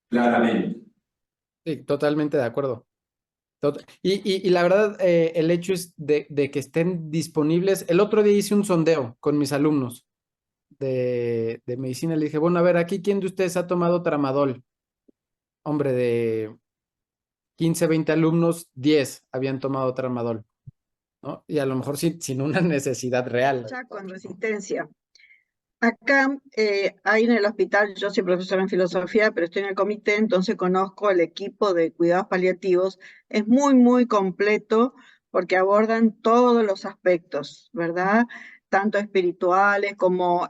claramente. Sí, totalmente de acuerdo. Y la verdad, el hecho es de que estén disponibles. El otro día hice un sondeo con mis alumnos de medicina. Le dije, bueno, a ver, aquí, ¿quién de ustedes ha tomado tramadol? Hombre, de 15, 20 alumnos, 10 habían tomado tramadol, ¿no? Y a lo mejor sin una necesidad real. Ya con resistencia. Acá hay en el hospital, yo soy profesora en filosofía, pero estoy en el comité, entonces conozco el equipo de cuidados paliativos. Es muy completo porque abordan todos los aspectos, ¿verdad? Tanto espirituales como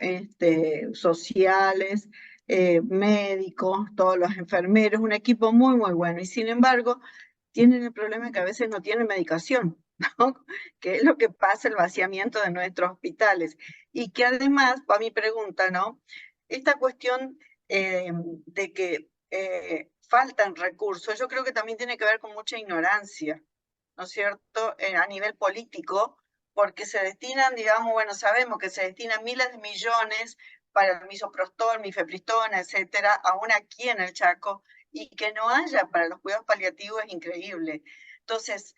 sociales, médicos, todos los enfermeros, un equipo muy bueno. Y sin embargo, tienen el problema que a veces no tienen medicación, ¿no? Que es lo que pasa el vaciamiento de nuestros hospitales. Y que además, para mi pregunta, ¿no? Esta cuestión de que faltan recursos, yo creo que también tiene que ver con mucha ignorancia, ¿no es cierto?, a nivel político, porque se destinan, digamos, bueno, sabemos que se destinan miles de millones para el misoprostol, mifepristona, etcétera, aún aquí en el Chaco, y que no haya para los cuidados paliativos es increíble. Entonces,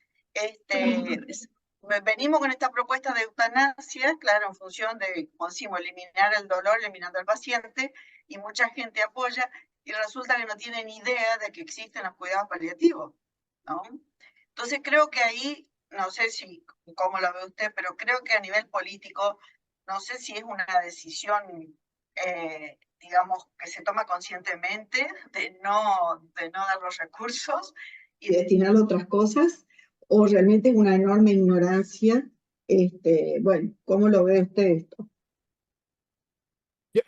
venimos con esta propuesta de eutanasia, claro, en función de, como decimos, eliminar el dolor, eliminando al paciente, y mucha gente apoya, y resulta que no tienen idea de que existen los cuidados paliativos, ¿no? Entonces creo que ahí, no sé si cómo lo ve usted, pero creo que a nivel político, no sé si es una decisión, digamos, que se toma conscientemente de no dar los recursos y destinarlo a otras cosas, o realmente es una enorme ignorancia. Bueno, ¿cómo lo ve usted esto?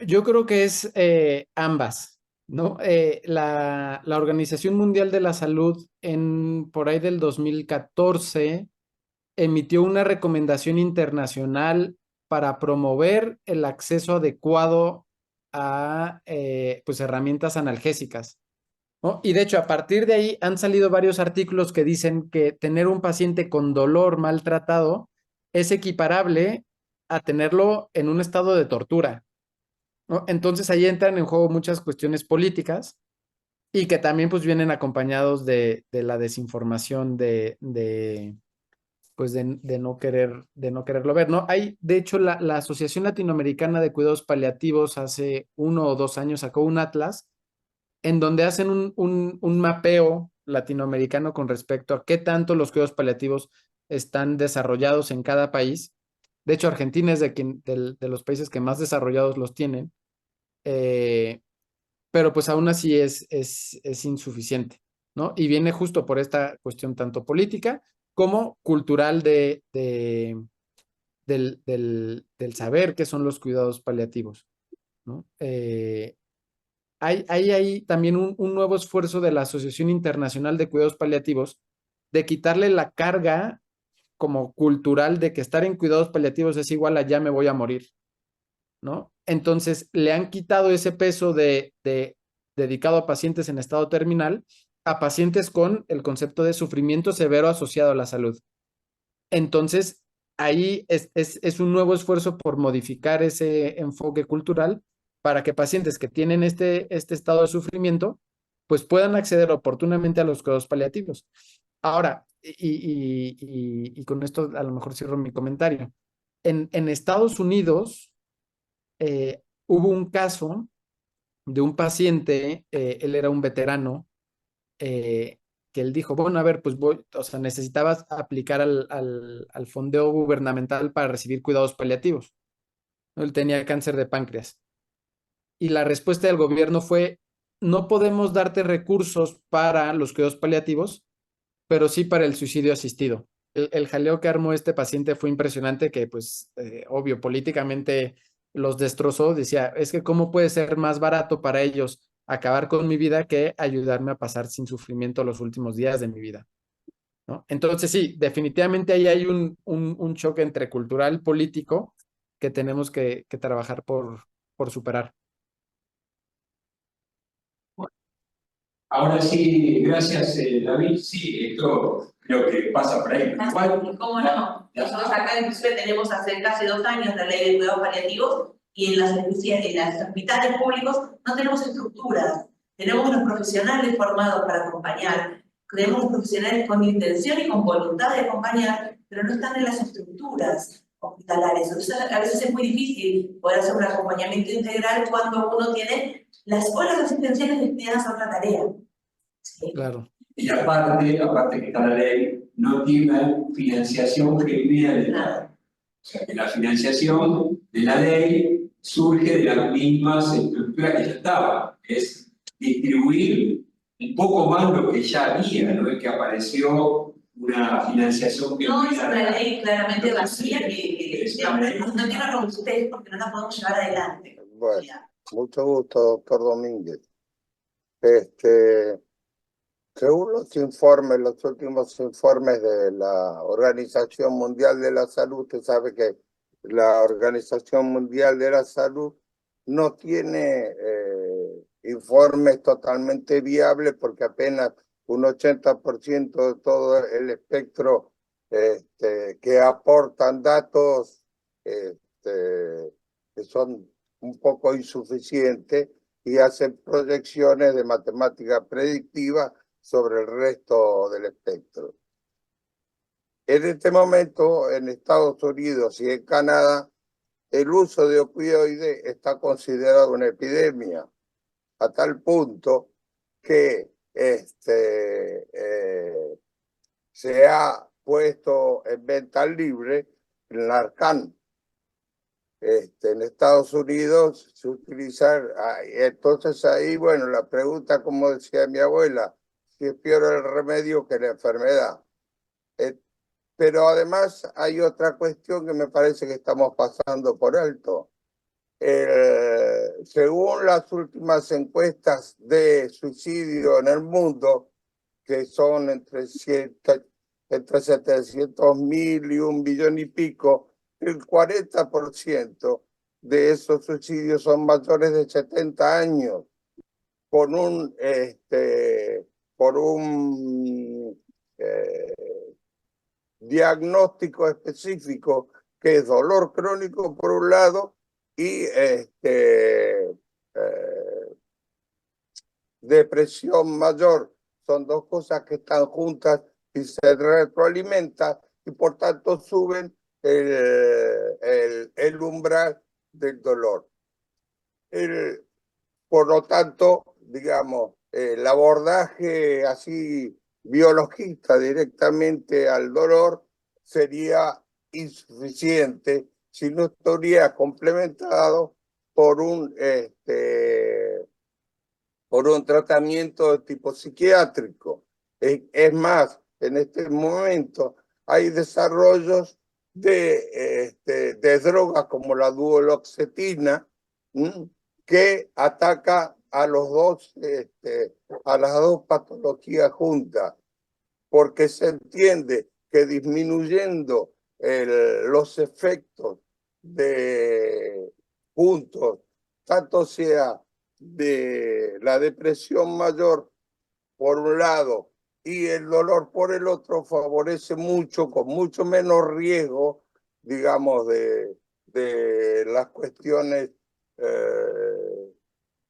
Yo creo que es ambas, ¿no? La Organización Mundial de la Salud por ahí del 2014 emitió una recomendación internacional para promover el acceso adecuado a pues herramientas analgésicas. ¿no? Y de hecho, a partir de ahí han salido varios artículos que dicen que tener un paciente con dolor maltratado es equiparable a tenerlo en un estado de tortura, ¿no? Entonces ahí entran en juego muchas cuestiones políticas y que también pues vienen acompañados de la desinformación pues de no quererlo ver, ¿no? Hay, de hecho, la Asociación Latinoamericana de Cuidados Paliativos hace 1 o 2 años sacó un atlas en donde hacen un mapeo latinoamericano con respecto a qué tanto los cuidados paliativos están desarrollados en cada país. De hecho, Argentina es de los países que más desarrollados los tienen, pero pues aún así es insuficiente, ¿no? Y viene justo por esta cuestión tanto política como cultural del saber qué son los cuidados paliativos, ¿no? Hay también un nuevo esfuerzo de la Asociación Internacional de Cuidados Paliativos de quitarle la carga como cultural de que estar en cuidados paliativos es igual a ya me voy a morir, ¿no? Entonces le han quitado ese peso dedicado a pacientes en estado terminal a pacientes con el concepto de sufrimiento severo asociado a la salud. Entonces, ahí es un nuevo esfuerzo por modificar ese enfoque cultural para que pacientes que tienen este estado de sufrimiento, pues puedan acceder oportunamente a los cuidados paliativos. Ahora, y con esto a lo mejor cierro mi comentario. En Estados Unidos hubo un caso de un paciente, él era un veterano, que él dijo, bueno, a ver, pues o sea, necesitabas aplicar al fondeo gubernamental para recibir cuidados paliativos, ¿no? Él tenía cáncer de páncreas. Y la respuesta del gobierno fue, no podemos darte recursos para los cuidados paliativos, pero sí para el suicidio asistido. El jaleo que armó este paciente fue impresionante, que pues, obvio, políticamente los destrozó. Decía, es que cómo puede ser más barato para ellos acabar con mi vida que ayudarme a pasar sin sufrimiento los últimos días de mi vida, ¿no? Entonces sí, definitivamente ahí hay un choque entre cultural y político que tenemos que trabajar por superar. Ahora sí, gracias David. Sí, esto creo que pasa por ahí. Igual, ¿Cómo no? Nosotros acá inclusive tenemos hace casi 2 años la ley de cuidados paliativos y en los hospitales públicos no tenemos estructuras. Tenemos unos profesionales formados para acompañar, tenemos profesionales con intención y con voluntad de acompañar, pero no están en las estructuras hospitalarias. Entonces, a veces es muy difícil poder hacer un acompañamiento integral cuando uno tiene las horas asistenciales destinadas a otra tarea. ¿Sí? Claro. y aparte que está la ley, no tiene financiación genuina del Estado. O sea que la financiación de la ley surge de las mismas estructuras que ya estaban. Es distribuir un poco más lo que ya había, no es que apareció una financiación que no es una ley claramente vacía que no tiene robustez porque no la podemos llevar adelante. Bueno, mucho gusto, doctor Domínguez. Según los últimos informes de la Organización Mundial de la Salud, usted sabe que la Organización Mundial de la Salud no tiene informes totalmente viables porque apenas un 80% de todo el espectro que aportan datos que son un poco insuficientes y hacen proyecciones de matemática predictiva sobre el resto del espectro. En este momento, en Estados Unidos y en Canadá, el uso de opioides está considerado una epidemia, a tal punto que se ha puesto en venta libre el Narcan. En Estados Unidos se utiliza, entonces ahí, bueno, la pregunta, como decía mi abuela, si es peor el remedio que la enfermedad. Pero además hay otra cuestión que me parece que estamos pasando por alto. Según las últimas encuestas de suicidio en el mundo, que son entre 700.000 y 1 billón y pico, el 40% de esos suicidios son mayores de 70 años. con un diagnóstico específico que es dolor crónico por un lado y depresión mayor. Son dos cosas que están juntas y se retroalimentan y por tanto suben el umbral del dolor. Por lo tanto, digamos, el abordaje así biologista directamente al dolor sería insuficiente si no estaría complementado por un tratamiento de tipo psiquiátrico. Es más, en este momento hay desarrollos de drogas como la duloxetina, que ataca a a las dos patologías juntas, porque se entiende que disminuyendo los efectos juntos, tanto sea de la depresión mayor por un lado y el dolor por el otro, favorece mucho, con mucho menos riesgo, digamos, de las cuestiones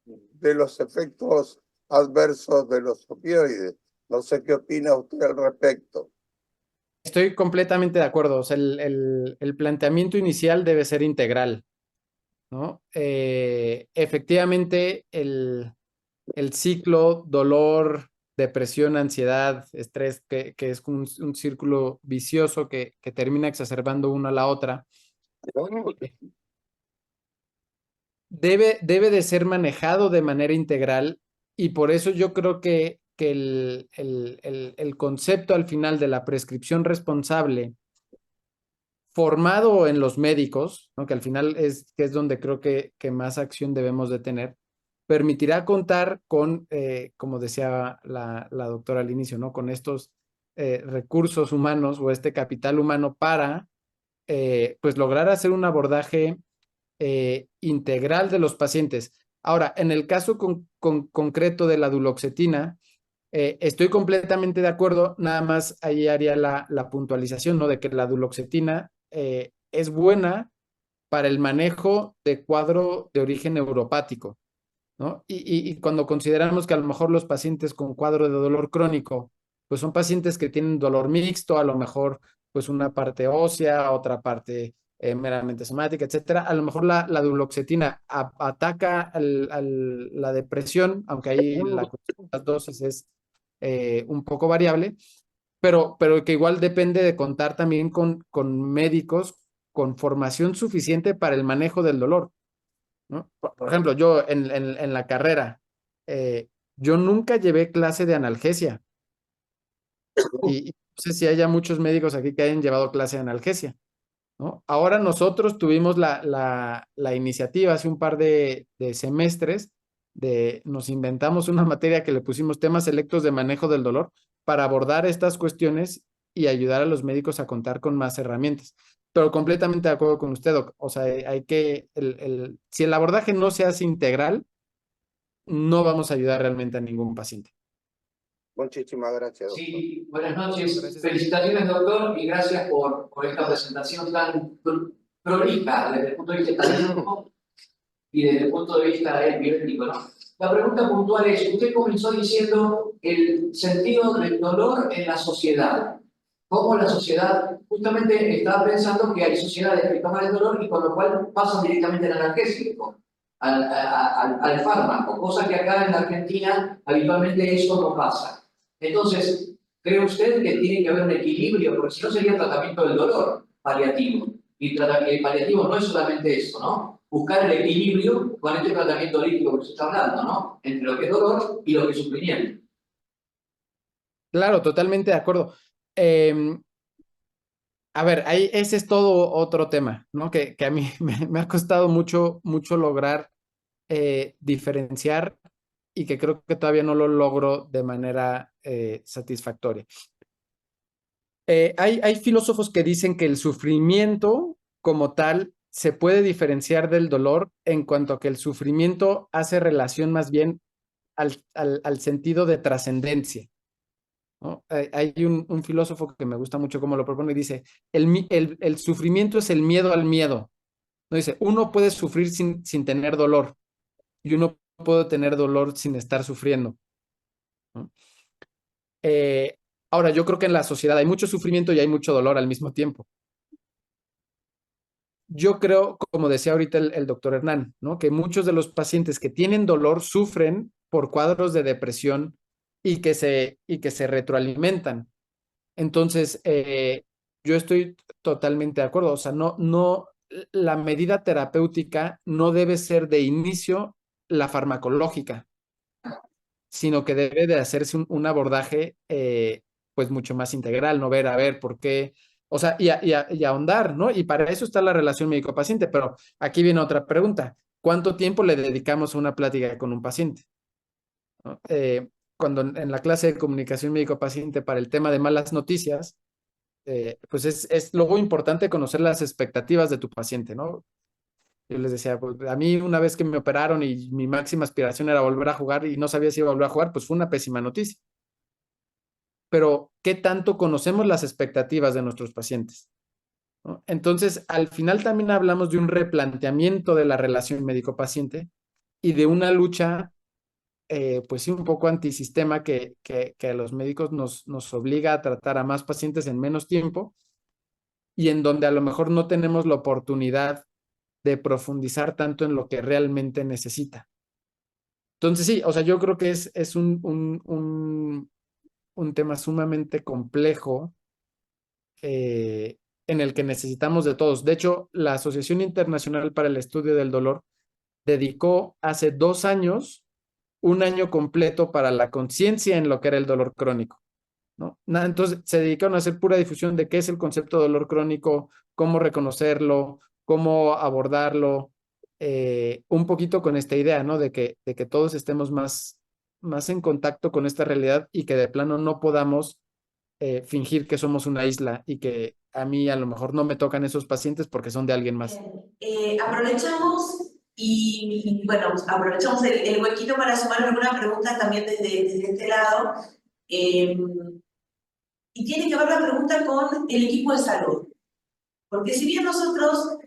de los efectos adversos de los opioides. No sé qué opina usted al respecto. Estoy completamente de acuerdo. O sea, el planteamiento inicial debe ser integral, ¿no? Efectivamente, el ciclo, dolor, depresión, ansiedad, estrés, que es un círculo vicioso que termina exacerbando una a la otra, debe de ser manejado de manera integral y por eso yo creo que el concepto al final de la prescripción responsable formado en los médicos, ¿no? Que al final que es donde creo que más acción debemos de tener, permitirá contar con, como decía la doctora al inicio, ¿no? Con estos recursos humanos o este capital humano para pues lograr hacer un abordaje integral de los pacientes. Ahora, en el caso concreto de la duloxetina, estoy completamente de acuerdo, nada más ahí haría la puntualización, ¿no? De que la duloxetina es buena para el manejo de cuadro de origen neuropático, ¿no? Y cuando consideramos que a lo mejor los pacientes con cuadro de dolor crónico, pues son pacientes que tienen dolor mixto, a lo mejor pues una parte ósea, otra parte meramente somática, etcétera. A lo mejor la duloxetina ataca la depresión, aunque ahí las dosis es un poco variable, pero que igual depende de contar también con médicos con formación suficiente para el manejo del dolor, ¿no? Por ejemplo, yo en la carrera, yo nunca llevé clase de analgesia y no sé si haya muchos médicos aquí que hayan llevado clase de analgesia, ¿no? Ahora nosotros tuvimos la iniciativa hace un par de semestres nos inventamos una materia que le pusimos temas selectos de manejo del dolor para abordar estas cuestiones y ayudar a los médicos a contar con más herramientas. Pero completamente de acuerdo con usted, Doc. O sea, hay que, si el abordaje no se hace integral, no vamos a ayudar realmente a ningún paciente. Muchísimas gracias, doctor. Sí, buenas noches. Gracias. Felicitaciones, doctor, y gracias por esta presentación tan prolija desde el punto de vista estadístico y desde el punto de vista bioético, ¿no? La pregunta puntual es, usted comenzó diciendo el sentido del dolor en la sociedad. Cómo la sociedad, justamente estaba pensando que hay sociedades que toman el dolor y con lo cual pasan directamente al analgésico, al fármaco, cosa que acá en la Argentina habitualmente eso no pasa. Entonces, ¿cree usted que tiene que haber un equilibrio? Porque si no sería tratamiento del dolor paliativo. Y paliativo no es solamente eso, ¿no? Buscar el equilibrio con este tratamiento holístico que se está hablando, ¿no? Entre lo que es dolor y lo que es sufrimiento. Claro, totalmente de acuerdo. A ver, ese es todo otro tema, ¿no? Que a mí me ha costado mucho lograr diferenciar y que creo que todavía no lo logro de manera satisfactoria. Hay filósofos que dicen que el sufrimiento como tal se puede diferenciar del dolor en cuanto a que el sufrimiento hace relación más bien al sentido de trascendencia, ¿no? Hay un filósofo que me gusta mucho cómo lo propone y dice, el sufrimiento es el miedo al miedo. No dice, uno puede sufrir sin tener dolor y uno puede tener dolor sin estar sufriendo, ¿no? Ahora, yo creo que en la sociedad hay mucho sufrimiento y hay mucho dolor al mismo tiempo. Yo creo, como decía ahorita el doctor Hernán, ¿no? Que muchos de los pacientes que tienen dolor sufren por cuadros de depresión y que se retroalimentan. Entonces, yo estoy totalmente de acuerdo. O sea, la medida terapéutica no debe ser de inicio la farmacológica, sino que debe de hacerse un abordaje pues mucho más integral, no ver, a ver, por qué, o sea, y ahondar, ¿no? Y para eso está la relación médico-paciente, pero aquí viene otra pregunta, ¿cuánto tiempo le dedicamos a una plática con un paciente? ¿No? Cuando en la clase de comunicación médico-paciente para el tema de malas noticias, pues es luego importante conocer las expectativas de tu paciente, ¿no? Yo les decía, pues a mí una vez que me operaron y mi máxima aspiración era volver a jugar y no sabía si iba a volver a jugar, pues fue una pésima noticia. Pero, ¿qué tanto conocemos las expectativas de nuestros pacientes? ¿No? Entonces, al final también hablamos de un replanteamiento de la relación médico-paciente y de una lucha, pues sí, un poco antisistema que a los médicos nos obliga a tratar a más pacientes en menos tiempo y en donde a lo mejor no tenemos la oportunidad de profundizar tanto en lo que realmente necesita. Entonces sí, o sea, yo creo que es un tema sumamente complejo en el que necesitamos de todos. De hecho, la Asociación Internacional para el Estudio del Dolor dedicó hace 2 años un año completo para la conciencia en lo que era el dolor crónico, ¿no? Entonces se dedicaron a hacer pura difusión de qué es el concepto de dolor crónico, cómo reconocerlo, cómo abordarlo, un poquito con esta idea, ¿no? De que todos estemos más en contacto con esta realidad y que de plano no podamos fingir que somos una isla y que a mí a lo mejor no me tocan esos pacientes porque son de alguien más. Aprovechamos bueno, aprovechamos el huequito para sumar alguna pregunta también desde este lado. Y tiene que ver la pregunta con el equipo de salud. Porque si bien nosotros,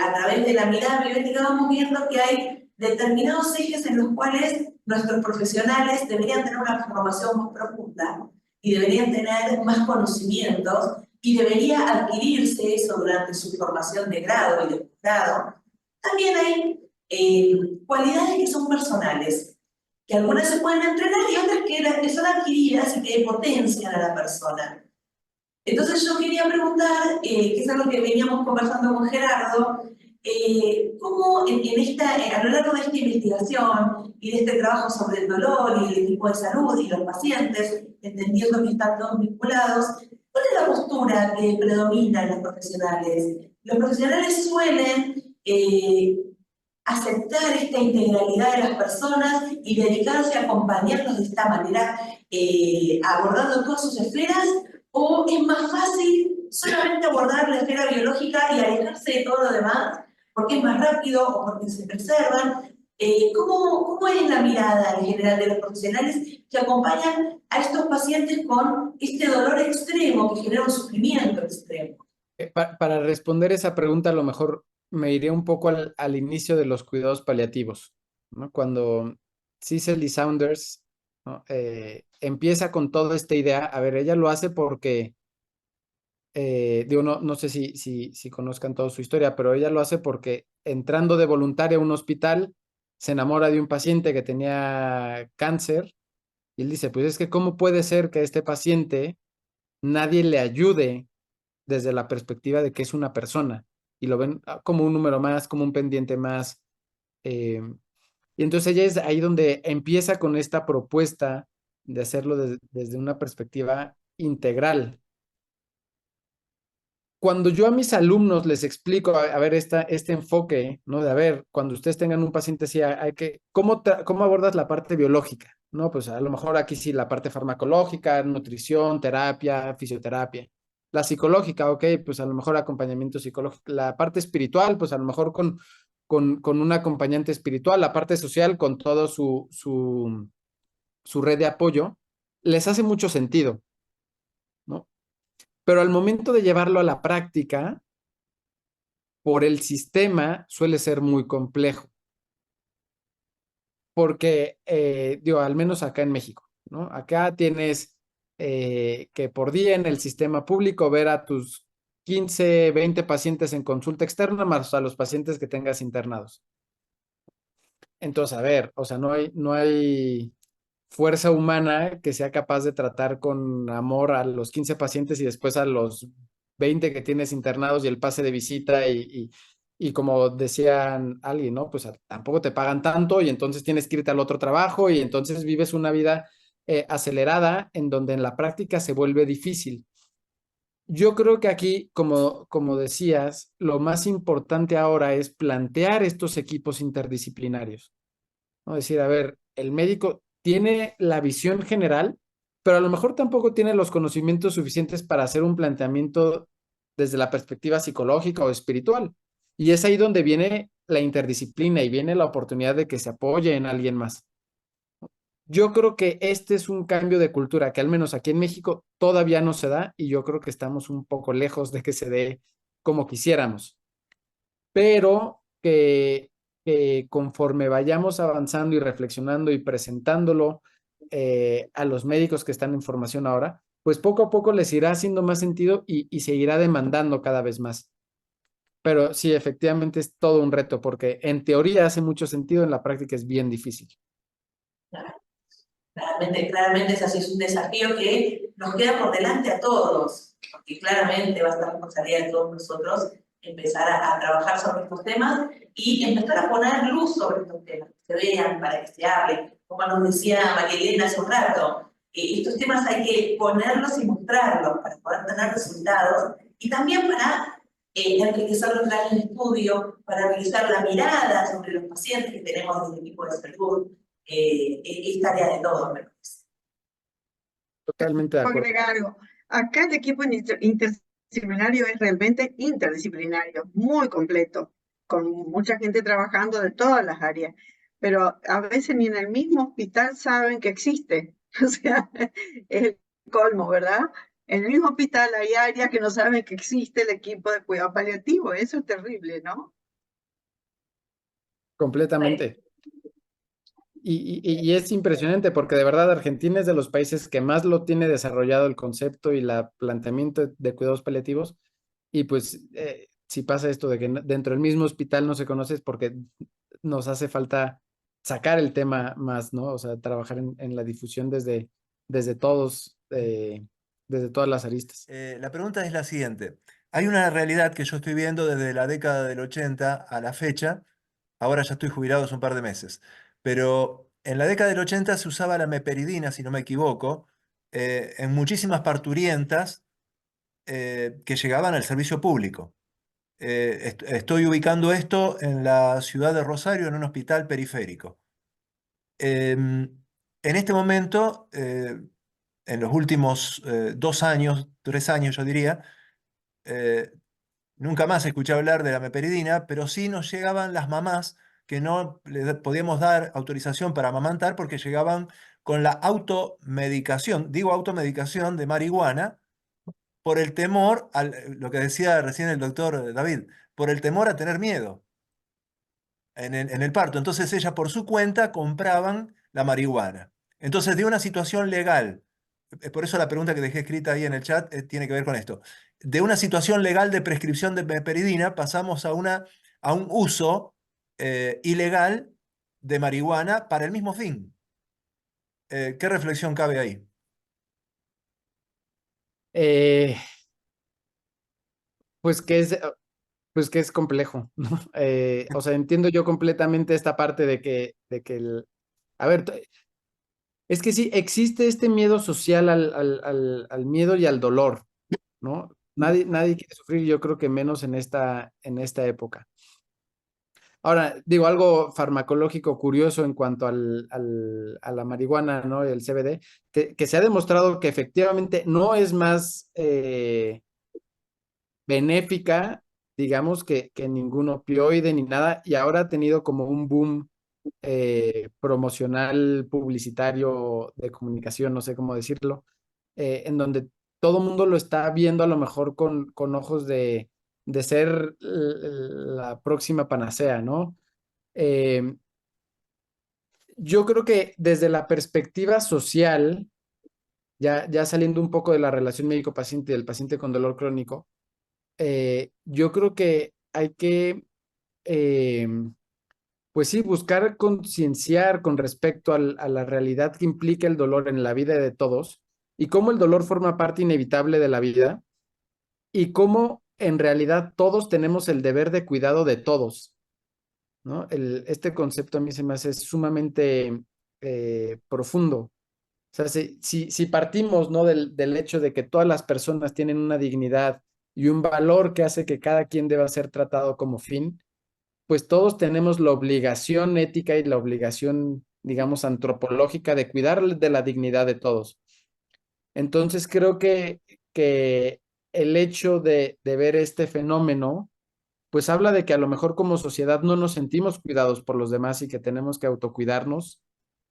a través de la mirada bioética, vamos viendo que hay determinados ejes en los cuales nuestros profesionales deberían tener una formación más profunda y deberían tener más conocimientos y debería adquirirse eso durante su formación de grado y de posgrado, también hay cualidades que son personales, que algunas se pueden entrenar y otras que son adquiridas y que potencian a la persona. Entonces yo quería preguntar, que es algo que veníamos conversando con Gerardo, cómo a lo largo de esta investigación y de este trabajo sobre el dolor y el equipo de salud y los pacientes, entendiendo que están todos vinculados, ¿cuál es la postura que predomina en los profesionales? Los profesionales suelen aceptar esta integralidad de las personas y dedicarse a acompañarlos de esta manera, abordando todas sus esferas, ¿o es más fácil solamente abordar la esfera biológica y alejarse de todo lo demás porque es más rápido o porque se preservan? ¿Cómo es la mirada en general de los profesionales que acompañan a estos pacientes con este dolor extremo que genera un sufrimiento extremo? Para responder esa pregunta, a lo mejor me iré un poco al inicio de los cuidados paliativos, ¿no? Cuando Cicely Saunders, ¿no? Empieza con toda esta idea, a ver, ella lo hace porque, digo, no sé si conozcan toda su historia, pero ella lo hace porque entrando de voluntaria a un hospital, se enamora de un paciente que tenía cáncer y él dice, pues es que ¿cómo puede ser que a este paciente nadie le ayude desde la perspectiva de que es una persona y lo ven como un número más, como un pendiente más? Y entonces ella es ahí donde empieza con esta propuesta de hacerlo desde una perspectiva integral. Cuando yo a mis alumnos les explico, a ver, este enfoque, ¿no? De, a ver, cuando ustedes tengan un paciente así, hay que, ¿cómo abordas la parte biológica? ¿No? Pues a lo mejor aquí sí la parte farmacológica, nutrición, terapia, fisioterapia. La psicológica, ok, pues a lo mejor acompañamiento psicológico. La parte espiritual, pues a lo mejor con con un acompañante espiritual, la parte social con todo su red de apoyo, les hace mucho sentido, ¿no? Pero al momento de llevarlo a la práctica, por el sistema suele ser muy complejo, porque, digo, al menos acá en México, ¿no? Acá tienes que por día en el sistema público ver a tus 15, 20 pacientes en consulta externa más a los pacientes que tengas internados. Entonces, a ver, o sea, no hay fuerza humana que sea capaz de tratar con amor a los 15 pacientes y después a los 20 que tienes internados y el pase de visita y como decían alguien, ¿no? Pues tampoco te pagan tanto y entonces tienes que irte al otro trabajo y entonces vives una vida acelerada en donde en la práctica se vuelve difícil. Yo creo que aquí, como decías, lo más importante ahora es plantear estos equipos interdisciplinarios, ¿no? Decir, a ver, el médico tiene la visión general, pero a lo mejor tampoco tiene los conocimientos suficientes para hacer un planteamiento desde la perspectiva psicológica o espiritual. Y es ahí donde viene la interdisciplina y viene la oportunidad de que se apoye en alguien más. Yo creo que este es un cambio de cultura que al menos aquí en México todavía no se da y yo creo que estamos un poco lejos de que se dé como quisiéramos, pero que conforme vayamos avanzando y reflexionando y presentándolo a los médicos que están en formación ahora, pues poco a poco les irá haciendo más sentido y se irá demandando cada vez más. Pero sí, efectivamente es todo un reto porque en teoría hace mucho sentido, en la práctica es bien difícil. Claramente es así, es un desafío que nos queda por delante a todos, porque claramente va a estar responsabilidad de todos nosotros empezar a trabajar sobre estos temas y empezar a poner luz sobre estos temas, que se vean, para que se hablen. Como nos decía María Elena hace un rato, estos temas hay que ponerlos y mostrarlos para poder tener resultados y también para enriquecer los planes de estudio, para realizar la mirada sobre los pacientes que tenemos desde el equipo de salud. Es tarea de todos, me parece. Totalmente de Puedo acuerdo. agregar algo. Acá el equipo interdisciplinario es realmente interdisciplinario, muy completo, con mucha gente trabajando de todas las áreas, pero a veces ni en el mismo hospital saben que existe. O sea, es el colmo, ¿verdad? En el mismo hospital hay áreas que no saben que existe el equipo de cuidado paliativo. Eso es terrible, ¿no? Completamente. Y es impresionante porque de verdad Argentina es de los países que más lo tiene desarrollado el concepto y el planteamiento de cuidados paliativos. Y pues si pasa esto de que dentro del mismo hospital no se conoce es porque nos hace falta sacar el tema más, ¿no? O sea, trabajar en la difusión desde todas las aristas. La pregunta es la siguiente. Hay una realidad que yo estoy viendo desde la década del 80 a la fecha. Ahora ya estoy jubilado hace un par de meses. Pero en la década del 80 se usaba la meperidina, si no me equivoco, en muchísimas parturientas que llegaban al servicio público. Estoy ubicando esto en la ciudad de Rosario, en un hospital periférico. En este momento, en los últimos 2 años, 3 años yo diría, nunca más escuché hablar de la meperidina, pero sí nos llegaban las mamás que no le podíamos dar autorización para amamantar porque llegaban con la automedicación, digo automedicación de marihuana, por el temor, lo que decía recién el doctor David, por el temor a tener miedo en el parto. Entonces ellas por su cuenta compraban la marihuana. Entonces de una situación legal, por eso la pregunta que dejé escrita ahí en el chat tiene que ver con esto. De una situación legal de prescripción de meperidina pasamos a un uso ilegal de marihuana para el mismo fin. ¿Qué reflexión cabe ahí? Pues que es complejo, ¿no? O sea, entiendo yo completamente esta parte a ver, es que sí, existe este miedo social al miedo y al dolor, ¿no? Nadie quiere sufrir, yo creo que menos en esta época. Ahora, digo, algo farmacológico curioso en cuanto a la marihuana, ¿no? El CBD, que se ha demostrado que efectivamente no es más benéfica digamos que ningún opioide ni nada, y ahora ha tenido como un boom promocional, publicitario, de comunicación, no sé cómo decirlo, en donde todo el mundo lo está viendo a lo mejor con ojos de ser la próxima panacea, ¿no? Yo creo que desde la perspectiva social, ya saliendo un poco de la relación médico-paciente y del paciente con dolor crónico, yo creo que hay que, pues sí, buscar concienciar con respecto a la realidad que implica el dolor en la vida de todos y cómo el dolor forma parte inevitable de la vida y cómo en realidad todos tenemos el deber de cuidado de todos, ¿no? Este concepto a mí se me hace sumamente profundo. O sea, si partimos, ¿no? del hecho de que todas las personas tienen una dignidad y un valor que hace que cada quien deba ser tratado como fin, pues todos tenemos la obligación ética y la obligación, digamos, antropológica de cuidar de la dignidad de todos. Entonces creo que el hecho de ver este fenómeno, pues habla de que a lo mejor como sociedad no nos sentimos cuidados por los demás y que tenemos que autocuidarnos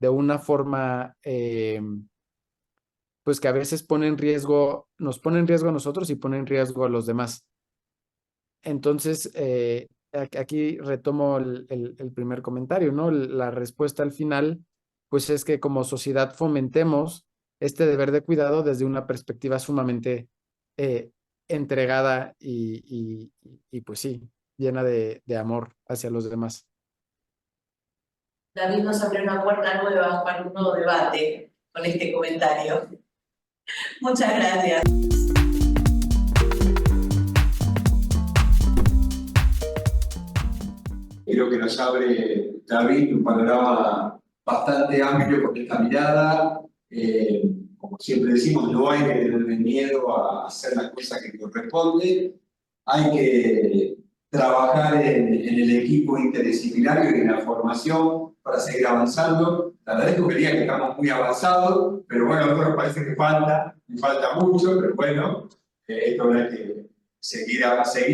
de una forma, pues que a veces nos pone en riesgo a nosotros y pone en riesgo a los demás. Entonces, aquí retomo el primer comentario, ¿no? La respuesta al final, pues es que como sociedad fomentemos este deber de cuidado desde una perspectiva sumamente entregada y pues sí, llena de amor hacia los demás. David nos abrió una puerta nueva para un nuevo debate con este comentario. Muchas gracias. Creo que nos abre, David, un panorama bastante amplio con esta mirada. Como siempre decimos, no hay que tenerle miedo a hacer las cosas que corresponden. Hay que trabajar en el equipo interdisciplinario y en la formación para seguir avanzando. La verdad es que quería que estamos muy avanzados, pero bueno, a nosotros parece que falta mucho, pero bueno, esto habrá que seguir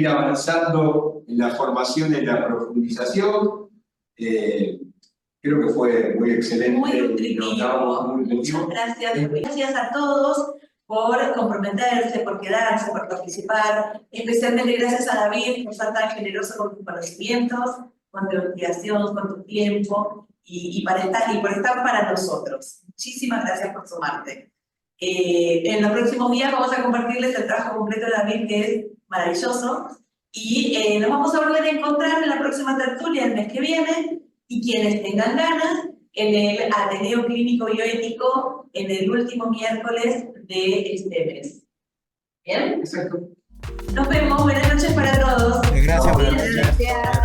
avanzando en la formación, en la profundización. Creo que fue muy excelente. Muy nutritivo. Muchas gracias. Gracias a todos por comprometerse, por quedarse, por participar. Especialmente gracias a David por ser tan generoso con tus conocimientos, con tu investigación, con tu tiempo y por estar para nosotros. Muchísimas gracias por sumarte. En los próximos días vamos a compartirles el trabajo completo de David, que es maravilloso. Y nos vamos a volver a encontrar en la próxima tertulia el mes que viene. Y quienes tengan ganas, en el Ateneo Clínico Bioético, en el último miércoles de este mes. ¿Bien? Exacto. Nos vemos. Buenas noches para todos. Gracias, buenas Bien. noches. Gracias.